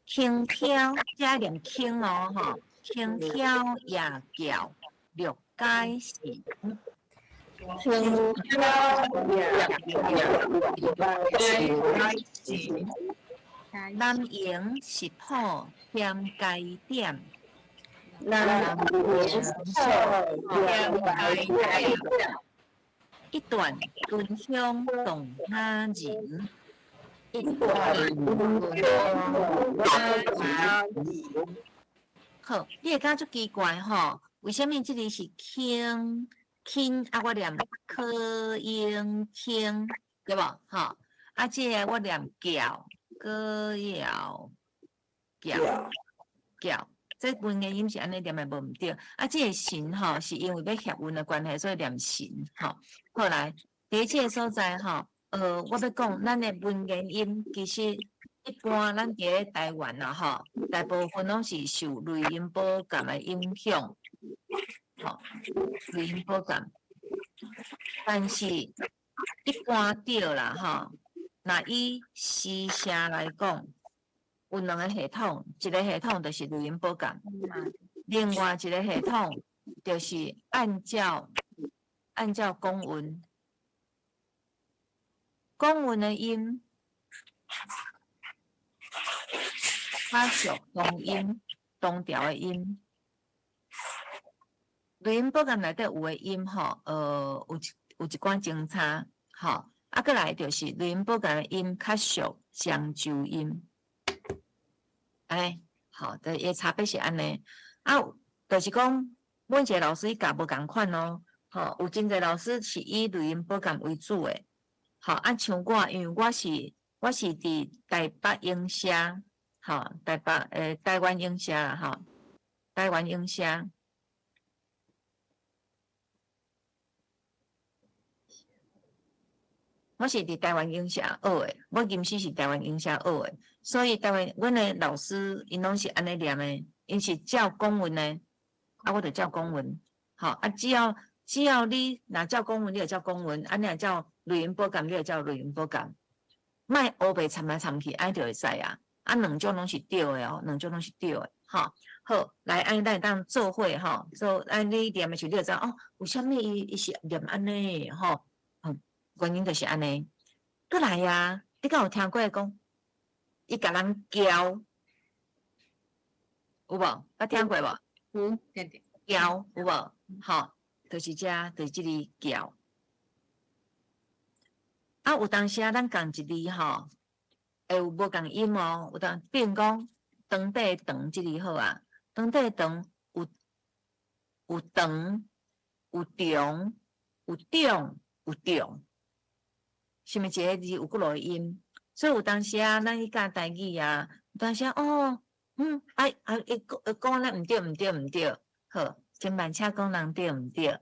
轻佻加念轻哦吼，轻佻夜叫绿解神。南营食谱添加点，一段敦香动雅人，好，你会感觉足奇怪吼？为什么这里是轻？轻啊，我念可应轻，对无？吼，啊，这个我念叫，可要叫，这文言音是安尼念的无毋对。啊，这个神吼，是因为要协韵的关系，所以念神吼。后来第一个所在吼，我要讲，咱的文言音其实一般咱伫台湾啦吼，大部分拢是受雷音宝感的影响。吼，雷音宝感，但是一般对啦，吼。那以诗声来讲，有两个系统，一个系统就是雷音宝感，另外一个系统就是按照公韵，公韵的音，它属同音，同调的音。雷音宝感内底有的音吼，有一寡精差，吼。啊，过来就是雷音宝感的音较属漳州音，好的，伊差别是安尼。啊，就是讲，阮一个老师伊教无共款哦，吼，有真侪老师是以雷音宝感为主的，好，像我，因为我是伫台北英社，吼，台湾英社啦，吼，台湾英社。我是伫台湾英社学的，我今时是台湾英社学的，所以台湾阮的老师因拢是安尼念的，因是照公文的，啊，我就照公文。好啊，只要你若照公文，你就照公文；啊，你若照类云波感，你就照类云波感。莫乌白掺来掺去，安就会使啊。啊，两种拢是对的哦，两种拢是对的。好，好，来安咱当做伙吼，做安你念的时候，你就知道哦，为什么伊是念安尼吼？原因就是安尼。过来呀，你敢有听过讲，伊甲人教，有无？捌听过无？有对对，教有无？吼，就是就是即个教。啊，有当时啊，咱讲一字吼，会有无共音哦。有当比如讲，长底长即字好啊，长底长有长，有长，有重，有重，是毋是一个字有几落音？所以有当时啊，咱去教台语啊，有当时啊，伊讲咱毋对，好，千万请讲人对毋对？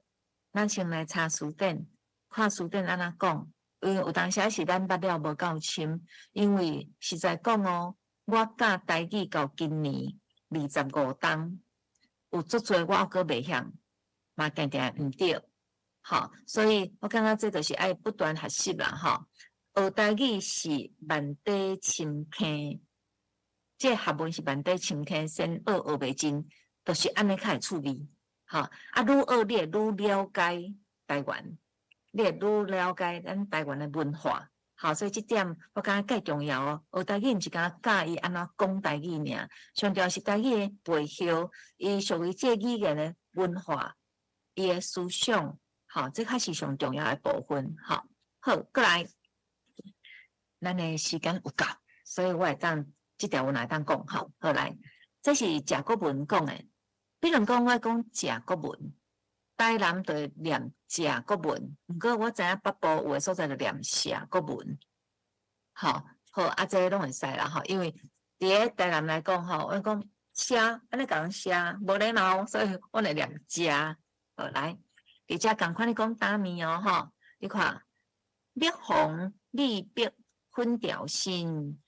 咱先来查词典，看词典安怎讲。因为有当时是咱捌了无够深，因为实在讲哦，我教台语到今年25冬，有足侪我阁袂晓，嘛定定毋对，好，所以我感觉这就是爱不断学习啦，吼。学台语是万底深坑，这学问是万底深坑，先学袂精，就是安尼较会趣味，吼。啊，愈学你会愈了解台湾。你会愈了解咱台湾的文化，好，所以这点我感觉介重要哦。学台语毋是讲教伊安怎讲台语尔，上重要是台语的背后，伊属于这语言的文化，伊的思想，好，这才是上重要的部分。好，好，过来，咱的时间有够，所以我会当这条我来当讲，好，好来，这是甲骨文讲的，比如讲我讲甲骨文。台南就会念甲骨文，毋过我知影北部有诶所在就念社骨文，好，啊，这拢会使啦，吼，因为伫咧台南来讲，吼，我讲社，安尼讲社，无礼貌，所以我来念家，好来，伫遮共款你讲打面哦，吼，你看，蜜红利碧粉条新，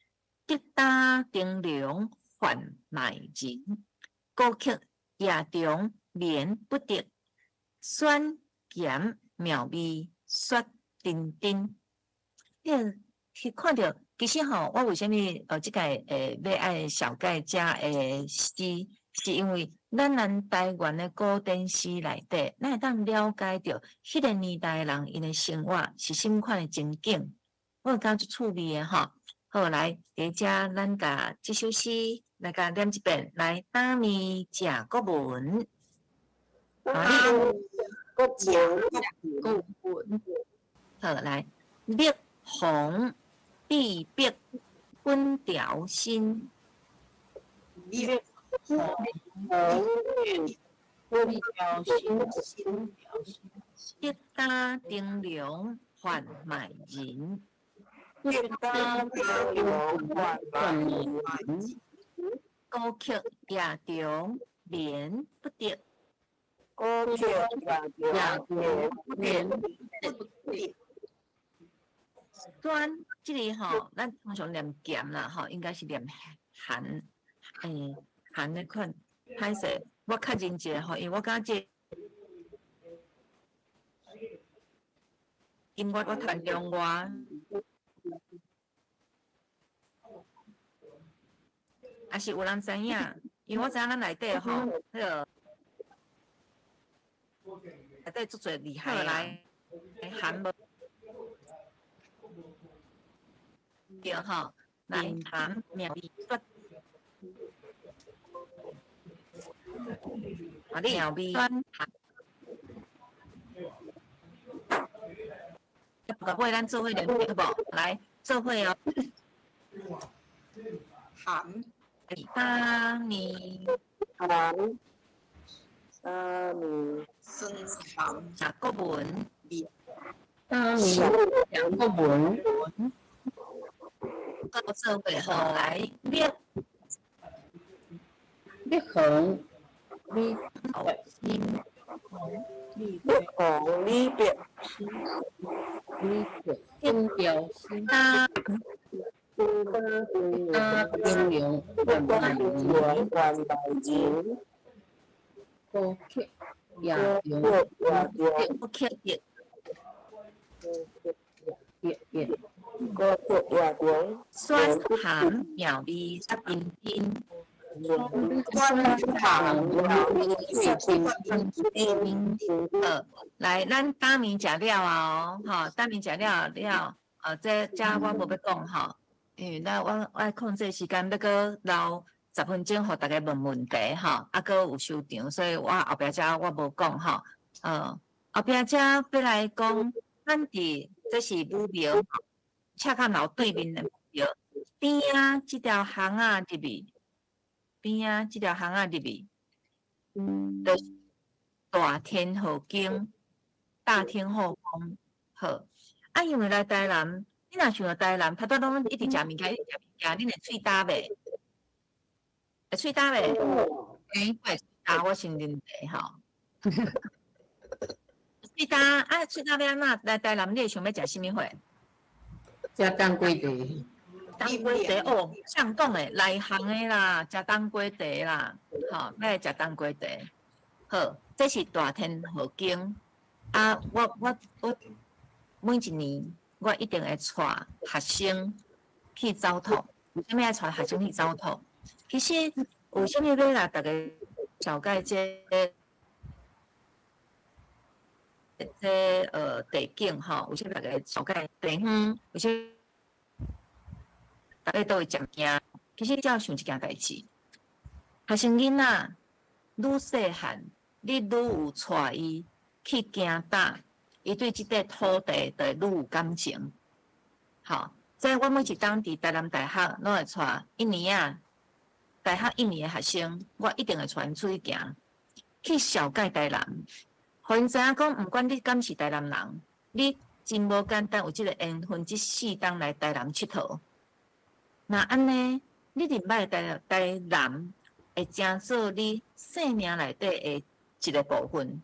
滴打灯笼换卖人，高曲夜中眠不得。酸咸妙味雪丁丁，你去看到，其实吼，我为什么即个要爱小介遮诗，是因为咱台湾的古典诗内底，咱会当了解到迄个年代人因的生活是什么款的情景，我感觉趣味的吼。好，来，伫遮咱甲这首诗来甲念一遍，来打面食国文。好，来，蜜红碧碧粉条新，蜜红绿粉条新，滴答灯笼换买人，滴答灯笼换买人，高曲夜中眠不得。高曲夜眠不得。酸，这个吼，咱通常念咸啦，吼，应该是念寒，寒的款。歹势，我较认真吼，因为我感觉音乐我读中外，也是有人知影，因为我知影咱内底吼，迄个内底足侪厉害来韩无。对吼，来谈苗栗雪，啊，你苗栗选谈，要不咱做伙练好无？来做伙哦。含打面含沙米酸含甲骨文，沙米两个文。到做伙吼来蜜红绿新红绿碧粉条新，打牛牛万万年，高克亚牛不克的也酸含妙味冰冰，来，咱当面食了啊哦，吼，当面食了，这我无要讲吼，因为我爱控制时间，要搁留10分钟，互大家问题吼，搁有收场，所以我后壁我无讲吼，后壁要来讲，咱伫这是武庙，赤坎楼对面的武庙，边啊，即条巷啊入去，边啊，即条巷啊入去，就是大天后宫，大天后宫，好。啊，因为来台南，你若想到台南，头拄拢一直食物件，一直食物件，恁会喙焦袂？会喙焦袂？会焦，我先认得吼。喙焦啊，喙焦要安怎？来台南，你会想要食啥物货？加当归茶，当归茶哦，像讲诶，内行诶啦，食当归茶啦，吼，要食当归茶。好，这是大天后宫啊，我每一年我一定会带学生去走读。为什么要带学生去走读？其实有啥物要来大家了解地景吼，有啥大家了解地方，有啥大家都会讲惊。其实只要想一件代志，学生囡仔愈细汉，你愈有带伊去行踏。伊对即块土地就会愈有感情。好，所以我每一当伫台南大学，拢会带一年啊，大学1年的学生，我一定会带因出去行，去了解台南，互因知影讲，毋管你敢是台南人，你真无简单，有即个缘分，即4天来台南佚佗。那安尼，你入摆台南，会成做你生命内底的一个部分，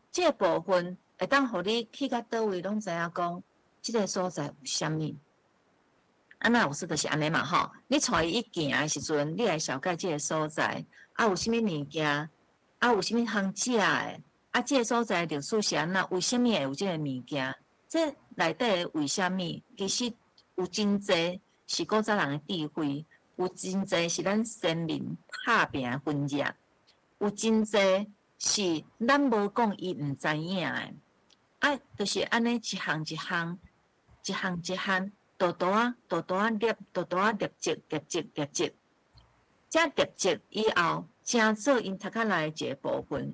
即个部分。会当互你去到倒位，拢知影讲，即个所在有啥物？安那有说就是安尼嘛吼。你带伊行的时阵，你来了解即个所在，有啥物物件，有啥物通食的，即个所在历史是安那？为什么会有即个物件？这内底为什么？其实有真济是古早人的智慧，有真济是咱先民打拼的分野，有真济是咱无讲伊毋知影的。就是安尼一项一项，多啊，粒积，这粒积以后，成做因头壳内一个部分。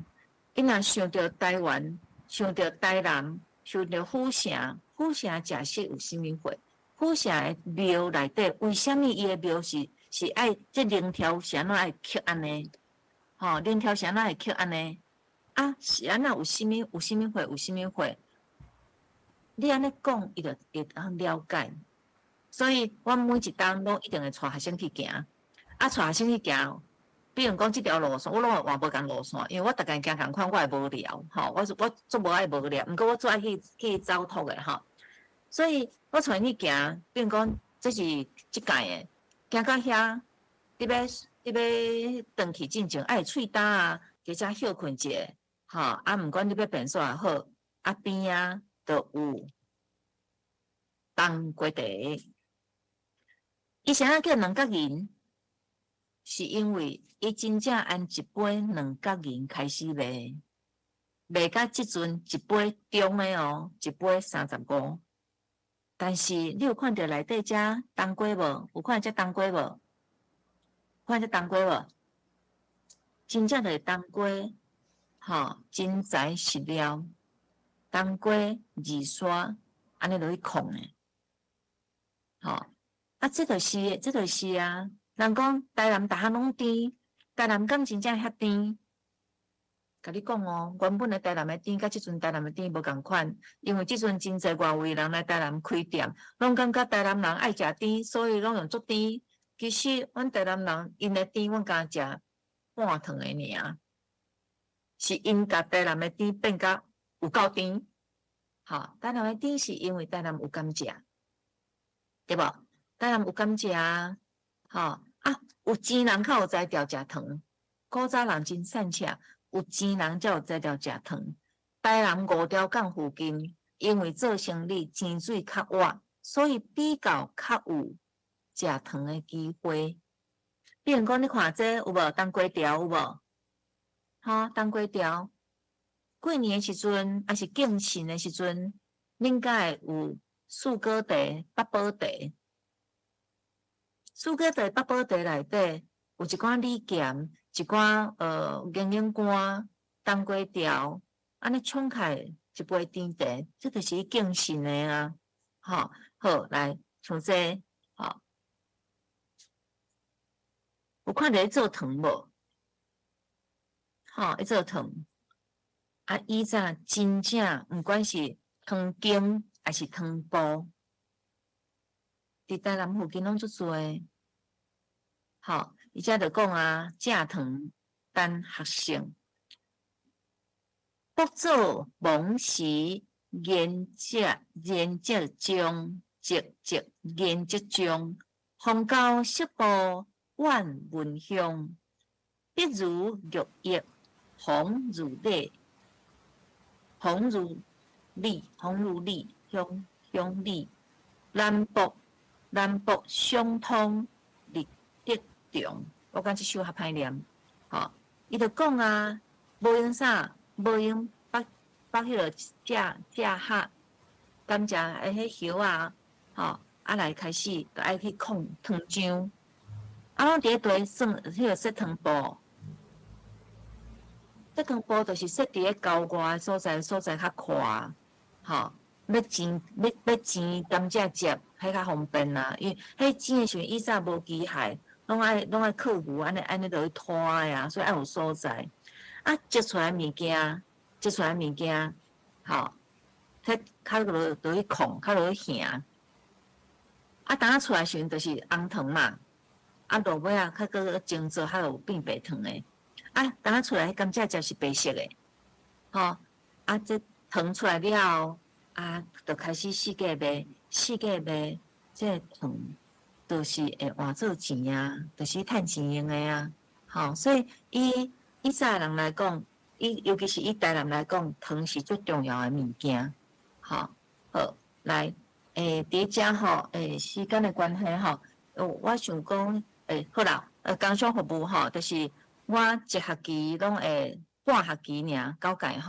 伊若想到台湾，想到台南，想到府城，府城食食有啥物货？府城的庙内底，为虾米伊的庙是爱这灵条是安怎爱刻安尼？吼，灵条是安怎会刻安尼？是安那有啥物货？你安尼讲，伊就会当了解。所以，我每一当拢一定会带学生去行。带学生去行，比如讲即条路线，我拢会换无共路线，因为我逐家行共款，我会无聊。吼，我做无爱无聊，毋过我做爱去走读的吼。所以我带伊去行，比如讲，这是即届的，行到遐，你要转去进前，爱喙焦啊，加只休困者。吼，毋管你要便所也好，边啊都有当归茶。伊啥叫两角银？是因为伊真正按一杯两角银开始卖，卖到即阵一杯中的哦，一杯35。但是你有看到内底只当归无？有看到只当归无？看到当归无？真正就是当归。真材实料，当归、二砂，安尼落去控诶。这就是啊。人讲台南大项拢甜，台南敢真正遐甜？甲你讲哦，原本的台南的甜，甲即阵台南的甜无共款，因为即阵真侪外围人来台南开店，拢感觉台南人爱食甜，所以拢用足甜。其实阮台南人因的甜，阮敢食半糖的尔。是因甲台南的甜变甲有够甜，台南的甜是因为台南有甘蔗，对无？台南有甘蔗啊，有钱人较有才调食糖，古早人真善巧，有钱人才有才调食糖。台南五条港附近，因为做生意钱水较活，所以比较较有食糖的机会。比如讲，你看这有无？冬瓜条有无？冬瓜条。过年的时阵，还是敬神的时阵，恁敢会有四果茶、八宝茶？四果茶、八宝茶内底有一寡李咸，一寡银干、冬瓜条，安尼冲开一杯甜茶，这就是敬神的啊。好，来像这，有看到做糖无？伊做糖。以前真正毋管是糖羹还是糖布，伫台南附近拢足多。而且就讲蔗糖等学生，不做蒙时研究中，研究中，风高色布万文香，碧如玉叶，红如泪。红如丽，香丽，南北相通，立德重。我感觉这首较歹念，伊就讲无用啥，无用把迄个蔗盒，甘蔗迄叶来开始，就爱去控糖浆，拢伫咧算迄个说糖布。这糖布就是设伫咧郊外所在较宽，要煎甘蔗汁，迄较方便啦。因为迄煎的时阵，以前无机械，拢爱靠牛安尼落去拖呀，所以爱有所在。折出来物件，迄较落去控，较落去行。等出来时阵就是红糖嘛，落尾较搁蒸做，较有变白糖的。等出来，甘蔗汁是白色的，这糖出来了，就开始四界卖，这糖就是会换做钱啊，就是趁钱用的啊。所以以前人来讲，尤其是以台南来讲，糖是最重要的物件。来，伫遮时间的关系我想讲，好啦，工商服务就是。我一学期拢会半学期尔，到届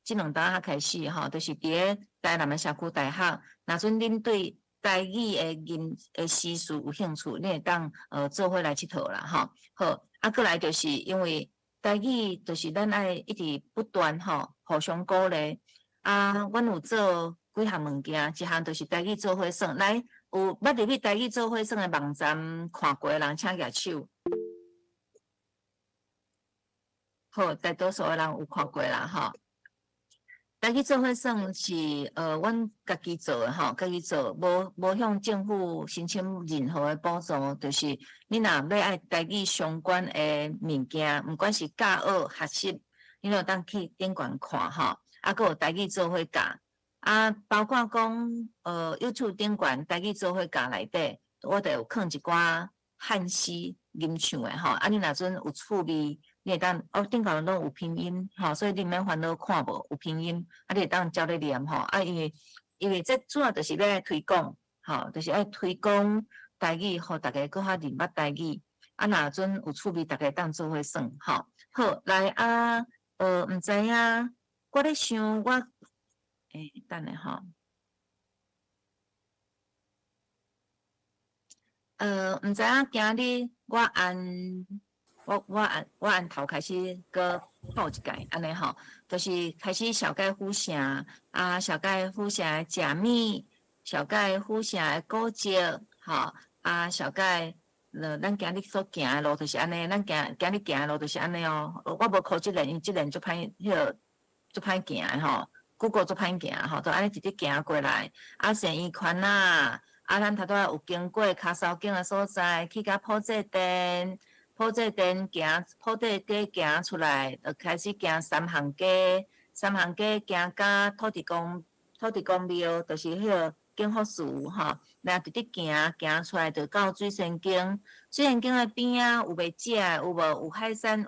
即2档开始就是伫咧台南的社区大学。若准恁对台语的时事有兴趣，恁会当做伙来佚佗啦好，过来就是因为台语就是咱爱一直不断互相鼓励。阮有做几项物件，一项就是台语做伙算。来，有捌入去台语做伙算的网站看过的人，请举手。大多数的人有看过啦台语做伙算是阮家己做的家己做，无向政府申请任何的补助，就是你若要爱台语相关的物件，毋管是教学学习，你就当去顶悬看佫有台语做伙教包括讲YouTube 顶悬台语做伙教内底，我就有放一寡汉诗吟唱的你若准有趣味。你会当顶悬拢有拼音所以你免烦恼看无有拼音你会当照咧念因为这主要就是要来推广就是爱推广台语，互大家搁较认捌台语若准有趣味，大家当做伙算好来毋知影我咧想我等下毋知影今日我按头开始搁报一届，安尼就是开始小盖虎城小盖虎城的食米，小盖虎城的古迹小盖咱今日所行的路就是安尼，咱今日行的路就是安尼我无考这个，因为这个足歹足歹行的Google 足歹行都安尼直直行过来生医圈咱头拄仔有经过骹扫径的所在，去到普济店行，普济街行出来，就开始行三行街行到土地公庙，就是迄个景福寺吼，然后直直行出来就到水仙宫。水仙宫的边啊有卖食的，有无？有海产，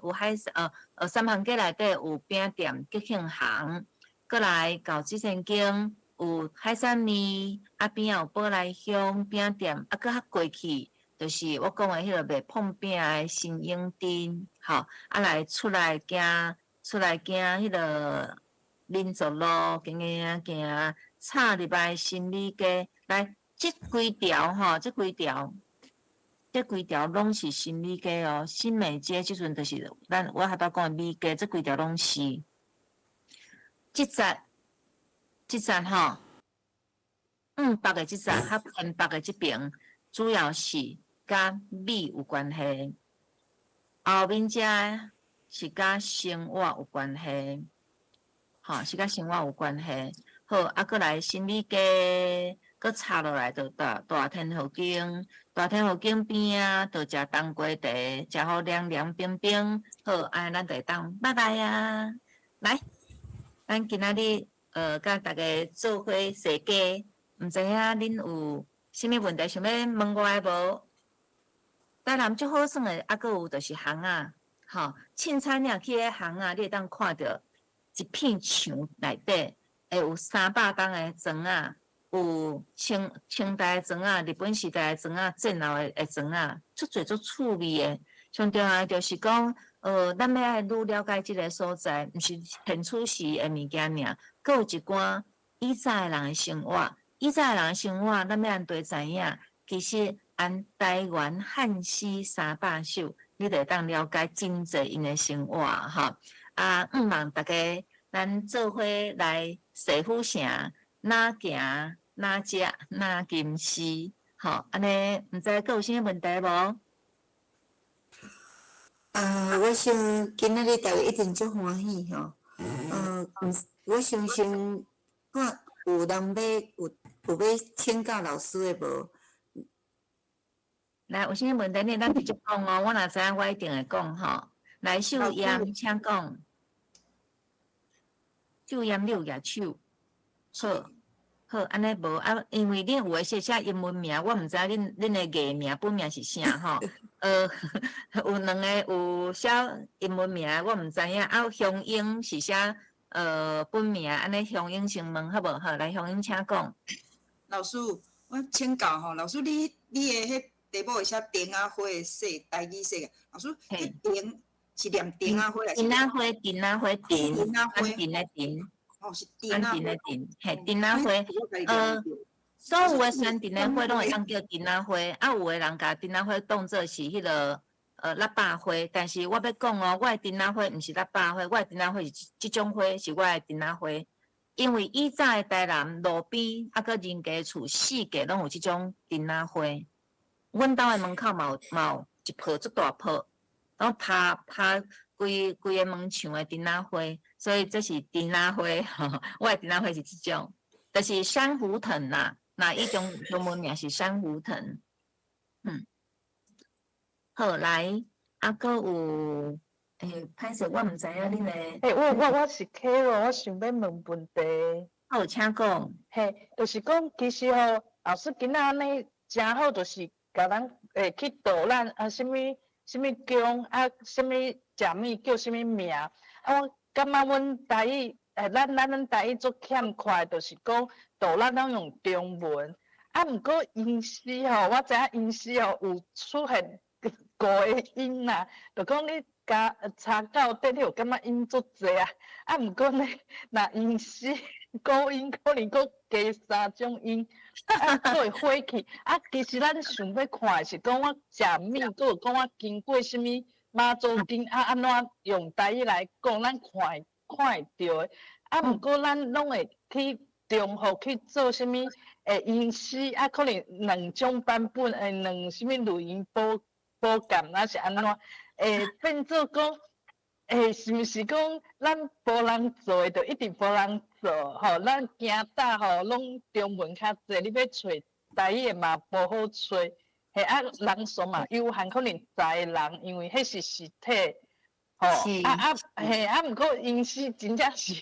三行街内底有饼店吉庆行，过来到水仙宫有海产面，啊边有宝来香饼店，啊搁较过去。就是我讲的迄个卖碰饼的新英町，吼，啊来出来行迄个民族路，行，插入来新美街，来这规条吼，这规条拢是新美街哦。新美街即阵就是我下晡讲的美街，这规条拢是。即站吼，北的即站，较偏北的即边，主要是甲米有关系，后面遮是甲生活有关系，吼，是甲生活有关系。好，啊，过来新美街，搁插落来就大天后宫，大天后宫边啊，就食冬瓜茶，食好凉凉冰冰。好，安尼咱就会当拜拜啊！来，咱今仔日甲大家做伙踅街，毋知影恁有啥物问题想要问我的无？台南最好耍的，还佫有就是巷啊，吼，凊彩领去迄巷啊，你会当看到一片墙内底会有300担的砖啊，有清代的砖啊，日本时代的砖啊，战后的砖啊，足侪足趣味的。上重要就是讲，咱要爱愈了解即个所在，毋是现处时的物件尔，佫有一寡以前的人的生活。以前的人的生活，咱要安对知影，其实按台湾汉诗300首，你就会当了解真侪因的生活哈。啊，望大家咱做伙来西府城，哪行哪食哪吟诗，吼，安尼毋知佫有啥问题无？我想今仔日大家一定足欢喜吼。我相信看有人有要请教老师的无？来，有啥问题呢？咱直接讲哦，我若知影，我一定会讲吼。来，秀妍，请讲。秀妍，你有举手。好，安尼无啊？因为恁有诶写英文名，我毋知影恁诶艺名本名是啥吼。有两个有写英文名，我毋知影。啊，乡英是写本名，安尼乡英先问好无？好，来乡英请讲。老师，我请教吼，老师你诶迄题目会写丁仔花的写台语写个，老师迄丁是念丁仔花还是？丁仔花，丁仔花，丁，丁仔花，丁的丁。哦，是丁仔花，嘿，丁仔花，所有的山丁的花拢会当叫丁仔花，啊，有的人甲丁仔花当作是迄个腊八花，但是我要讲哦，我的丁仔花毋是腊八花，我的丁仔花是即种花是我的丁仔花，因为以前的台南路边啊，佮人家厝四界拢有即种丁仔花，阮兜的门口嘛有一棵足大棵，然后拍规个门墙的丁仔花，所以这是丁仔花，我的丁仔花是即种，就是珊瑚藤啦。那伊中文名是珊瑚藤，好来，啊，佫有歹势，我毋知影恁诶。我是 Carol， 我想要问问题。好，请讲。嘿，就是讲，其实吼，老师今仔安尼真好，就是甲咱去导览啊，什么宫啊，什么食物叫什么名啊，我感觉阮台语咱台语足欠缺，就是讲导览拢用中文，啊，毋过音诗吼，我知影音诗吼有出现五个音啦，就讲你加查到底，你有感觉音足济啊？啊，毋过呢，若音诗古音可能佫加3种音，啊，佫会火去。啊，其实咱想要看的是讲我食物，佫有讲我经过什么马祖町啊，安怎用台语来讲，咱看会到的。啊，毋过咱拢会去中学去做什么音诗啊？可能2种版本2什么录音补感，那是安怎？变做讲。是毋是讲咱无人做的，就一定无人做？吼，咱行大吼，拢中文较济，你要找台语的嘛无好找。嘿，啊，人数嘛有限，可能10个人，因为迄是实体。吼，嘿，毋过因是真正是，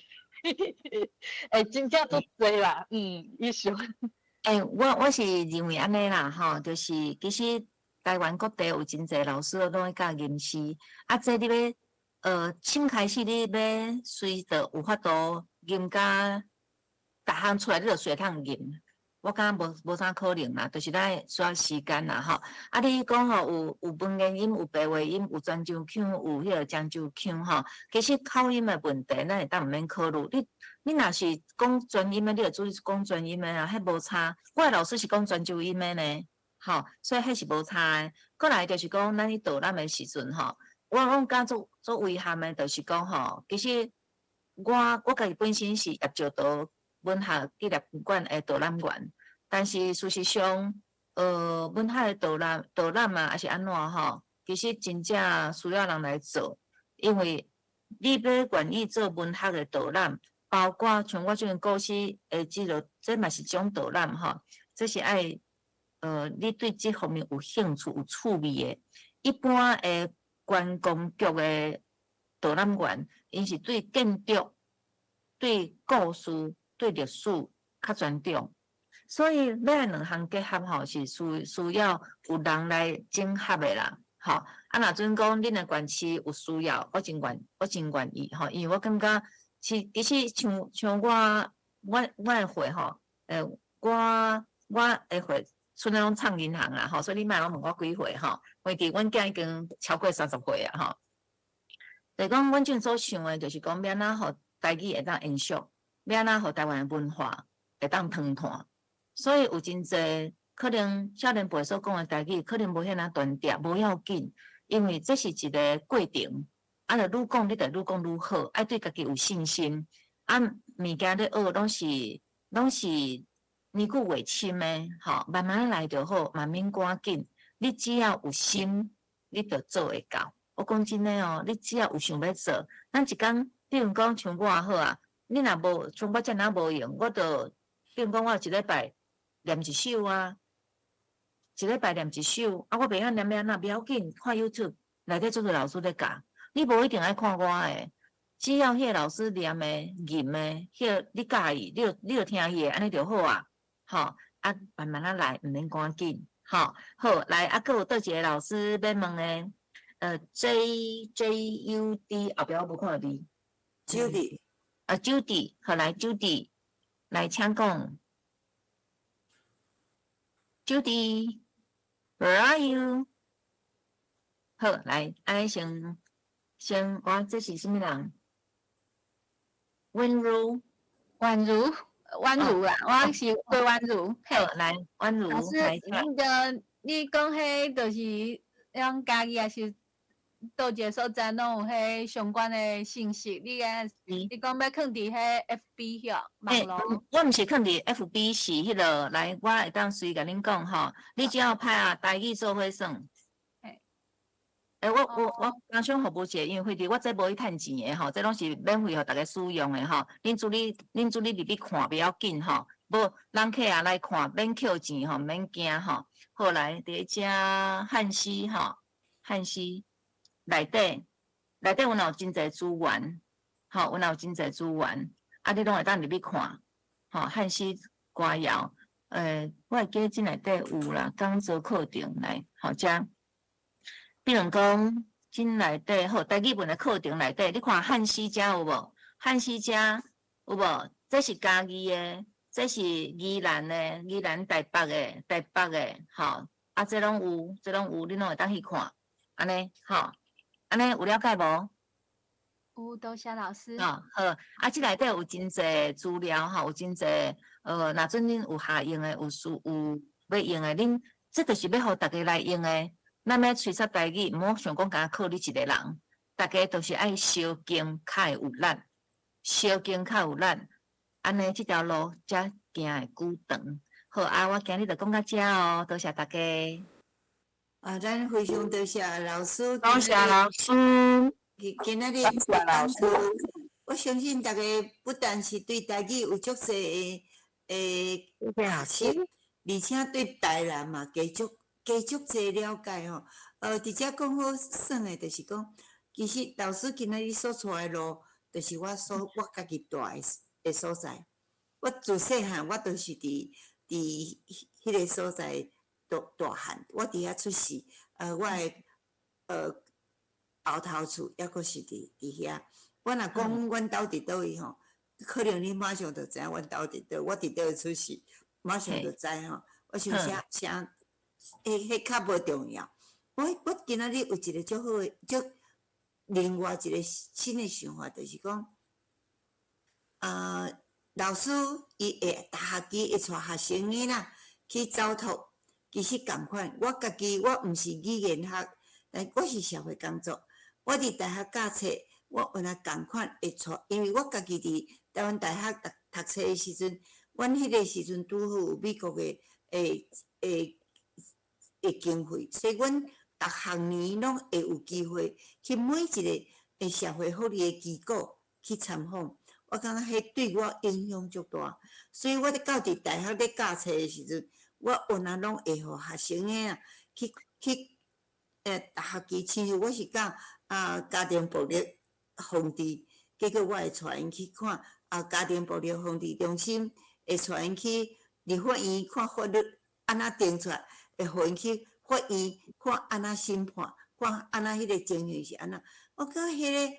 真正足济啦。以上。我是认为安尼啦，吼，就是其实台湾各地有真侪老师拢会教吟诗，这你要先开始你要随着有法度吟甲逐项出来，你就随通吟。我感觉无啥可能啦，就是咱需要时间啦，吼。你讲吼有文言音，有白话音，有泉州腔，有迄个漳州腔，吼。其实口音的问题，咱会当毋免考虑。你若是讲全音的，你就注意讲全音的啊，迄无差。我的老师是讲泉州音的呢，吼，所以迄是无差的。过来就是讲，咱去导览的时阵，吼，我感做遗憾的，就是讲吼，其实我家己本身是叶石道文学纪念馆的导览员，但是事实上，文学的导览嘛，还是安怎吼？其实真正需要人来做，因为你要愿意做文学的导览，包括像我这种故事这嘛是一种导览吼，这是爱你对这方面有兴趣、有趣味的。一般的观光局的导览员，因是对建筑、对故事、对历史较专重，所以要两项结合吼，是需要有人来整合的啦。吼，若准讲恁的县市有需要，我真愿意吼，因为我感觉其实像我的会吼，我的会剩拢创银行啦吼，所以你莫拢问我几岁吼，因为阮囝已经超过30岁啊吼。就讲阮正所想的，就是讲要哪互台语会当延续，要哪互台湾的文化会当传传。所以有真侪可能少年辈所讲的台语，可能无遐那传达，无要紧，因为这是一个过程。就愈讲你就愈讲愈好，爱对家己有信心。物件咧学拢是年久为深的，吼，慢慢来就好，慢慢赶紧。你只要有心，你就做会到。我讲真诶哦，你只要有想要做，咱一工，比如讲像我也好啊，你若无像我遮尔无用，我就比如讲我一礼拜念一首啊，一礼拜念一首，我袂晓念要安怎，不要紧，看 YouTube 内底做个老师咧教，你无一定爱看我诶，只要迄个老师念诶、吟诶，迄个你介意，你就听伊诶，安尼就好啊，吼，慢慢来，毋免赶紧，吼，好，来，佫有倒一个老师要问诶。JUD 后壁我无看到你。Judy， Judy， 好来 Judy， 来请讲。Judy，where are you？ 好，来，安尼先，我这是什么人？温柔啦，我是魏婉如。嘿，来，婉如，老师，来，你讲迄就是让家己也是。倒一个所在拢有迄相关的信息，你讲要放伫迄 FB 遐网络？我毋是放伫 FB， 是迄个来，我会当随甲恁讲吼，你只要拍台语做伙算。我刚想服务者，因为会伫我这无去趁钱的吼，这拢是免费互大家使用的吼。恁助理入去看不要紧吼，无人客也来看，免扣钱吼，免惊吼。后来第一只汉诗吼，汉诗。内底有真侪资源，吼，有真侪资源，你拢会当入去看，吼，汉诗歌谣，我会记这内底有啦，讲做课程来，吼，遮，比如讲，这内底好，台语文的课程内底，你看汉诗遮有无？汉诗遮有无？这是嘉义的，这是宜兰的，宜兰台北的，吼，这拢有，你拢会当去看，安尼，吼。安尼有了解无？有，多谢老师。好，这内底有真侪资料吼，有真侪若准恁有下用的，有要用的，恁这就是要互大家来用的。咱要吹出台语，毋好想讲敢靠你一个人，大家都是爱小经较会有力，小经较有力，安尼这条路才行会久长。好我今日就讲到遮哦，多谢大家。咱非常多谢老师。多谢老师。今仔日老师，我相信大家不但是对台语有足侪诶学习，而且对台南嘛加足侪了解吼。直接讲好算诶，就是讲，其实老师今仔日所带诶路，就是我家己住诶所在。我自细汉我都是伫伫迄个所在大汉，我伫遐出世，我诶后头厝抑阁是伫遐。我若讲阮兜伫倒位吼，可能你马上就知影阮兜伫倒，我伫倒位出世，马上就知吼。我想啥，迄较无重要。我今仔日有一个足好诶，另外一个新诶想法，就是讲，老师伊会逐学期会带学生诶啦去走读，其实共款。我家己我毋是语言学，但我是社会工作。我伫大学教册，我原来共款会带，因为我家己伫台湾大学读册诶时阵，阮迄个时阵拄好有美国诶经费，所以阮逐学年拢会有机会去每一个社会福利诶机构去参访。我感觉迄对我影响足大，所以我咧到伫大学咧教册诶时阵，我原来拢会互学生诶啊去逐学期，亲像我是教家庭暴力防治，结果我会带因去看家庭暴力防治中心，会带因去立法院看法律安怎定出来，会互因去法院看安怎审判，看安怎迄个情形是安怎。我感觉迄个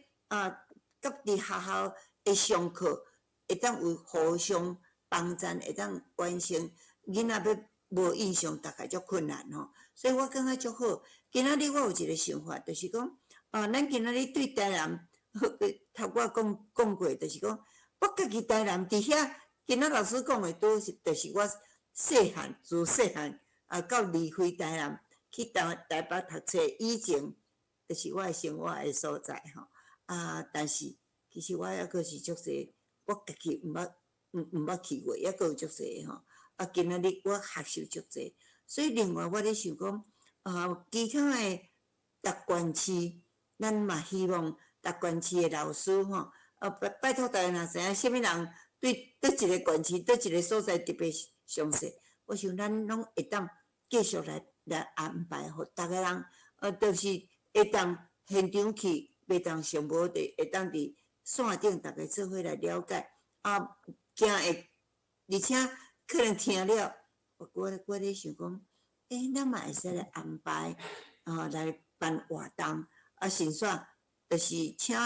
甲伫学校会上课，会当有互相帮衬，会当完成囡仔要无印象，大概足困难吼。所以我感觉足好。今仔日我有一个想法，就是讲，咱今仔日对台南，头我讲过，就是讲，我家己台南伫遐，今仔老师讲的都是，就是我细汉自细汉到离开台南去台北读册以前，就是我的生活的所在吼。但是其实我抑阁是足济，我家己毋捌去过，抑阁有足济吼。今仔日我学习足济，所以另外我咧想讲，其他的各县市，咱嘛希望各县市的老师吼，拜托大家若知影啥物人对倒一个县市、倒一个所在特别详细，我想咱拢会当继续来安排，互逐个人，就是会当现场去。袂当上无地，会当伫线顶逐个做伙来了解，惊会，而且可能听了，我咧想讲，咱嘛会使来安排，来办活动，甚至就是请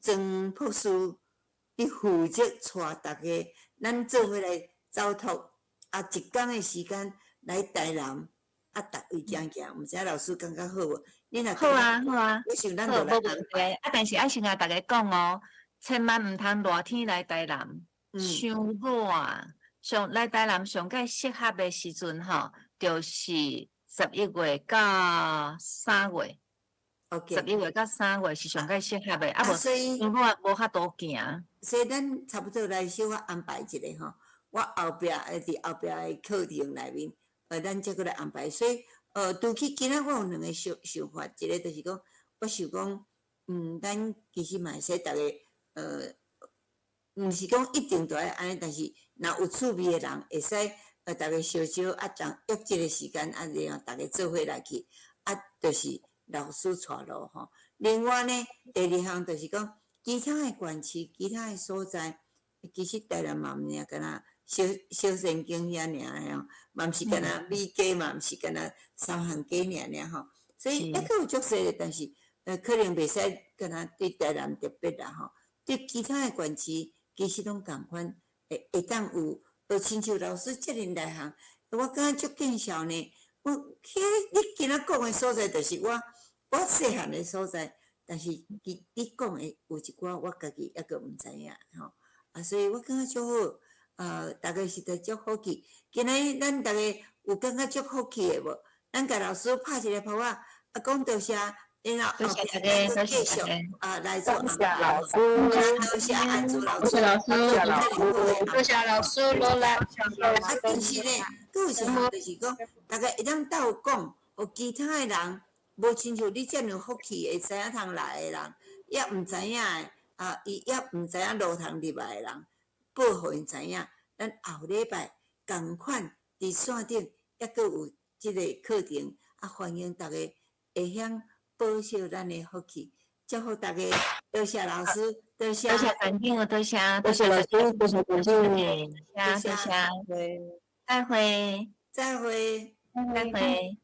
庄博士你负责带逐个，咱做伙来走读，一天的时间来台南，逐位行行，毋知老师感觉好无？好啊，好啊，我想咱好，就来安无问题。排。但是爱先甲大家讲哦，千万毋通热天来台南，伤热。来台南上介适合的时阵吼，就是11月到3月。11月到3月是上介适合的，所以无遐多行。所以咱差不多来小可安排一下吼，我后壁伫后壁的课程内面，咱再过来安排。所以除去今仔我有两个想法，一个就是讲，我想讲，咱其实嘛会使逐个毋是讲一定都爱安尼，但是若有趣味的人会使逐个小当约一个时间，然后逐个做伙来去，就是老师带路吼。另外呢，第二项就是讲，其他的县市、其他的所在，其实台南嘛毋尔干若小神经遐尔吼，嘛毋是干若米家嘛，毋是干若三项家尔吼。所以抑阁有足济的，但是可能袂使干若对台南特别啦吼，对其他的县市。其实拢共款，会当有，亲像老师遮尔内行，我感觉足见效呢。你今仔讲的所在，就是我细汉的所在，但是你讲的有一寡我家己抑阁毋知影吼。所以我感觉足好，大家实在足好奇。今仔咱大家有感觉足好奇的无？咱甲老师拍一个炮啊，讲多谢。然后后壁再继续来做安排。多谢安祖老师，多谢老师，罗兰。但是呢，佫有一项就是讲，大家会当斗讲，互其他的人无亲像你遮尔福气，会知影通来的人，也毋知影的，伊也毋知影路通入来的人，报互因知影。咱后礼拜共款伫线顶，抑佫有即个课程，欢迎大家会晓。报销咱的福气，祝福大家，多谢老师，多谢环境，多谢老师，多谢，多谢。再会，再会。再会。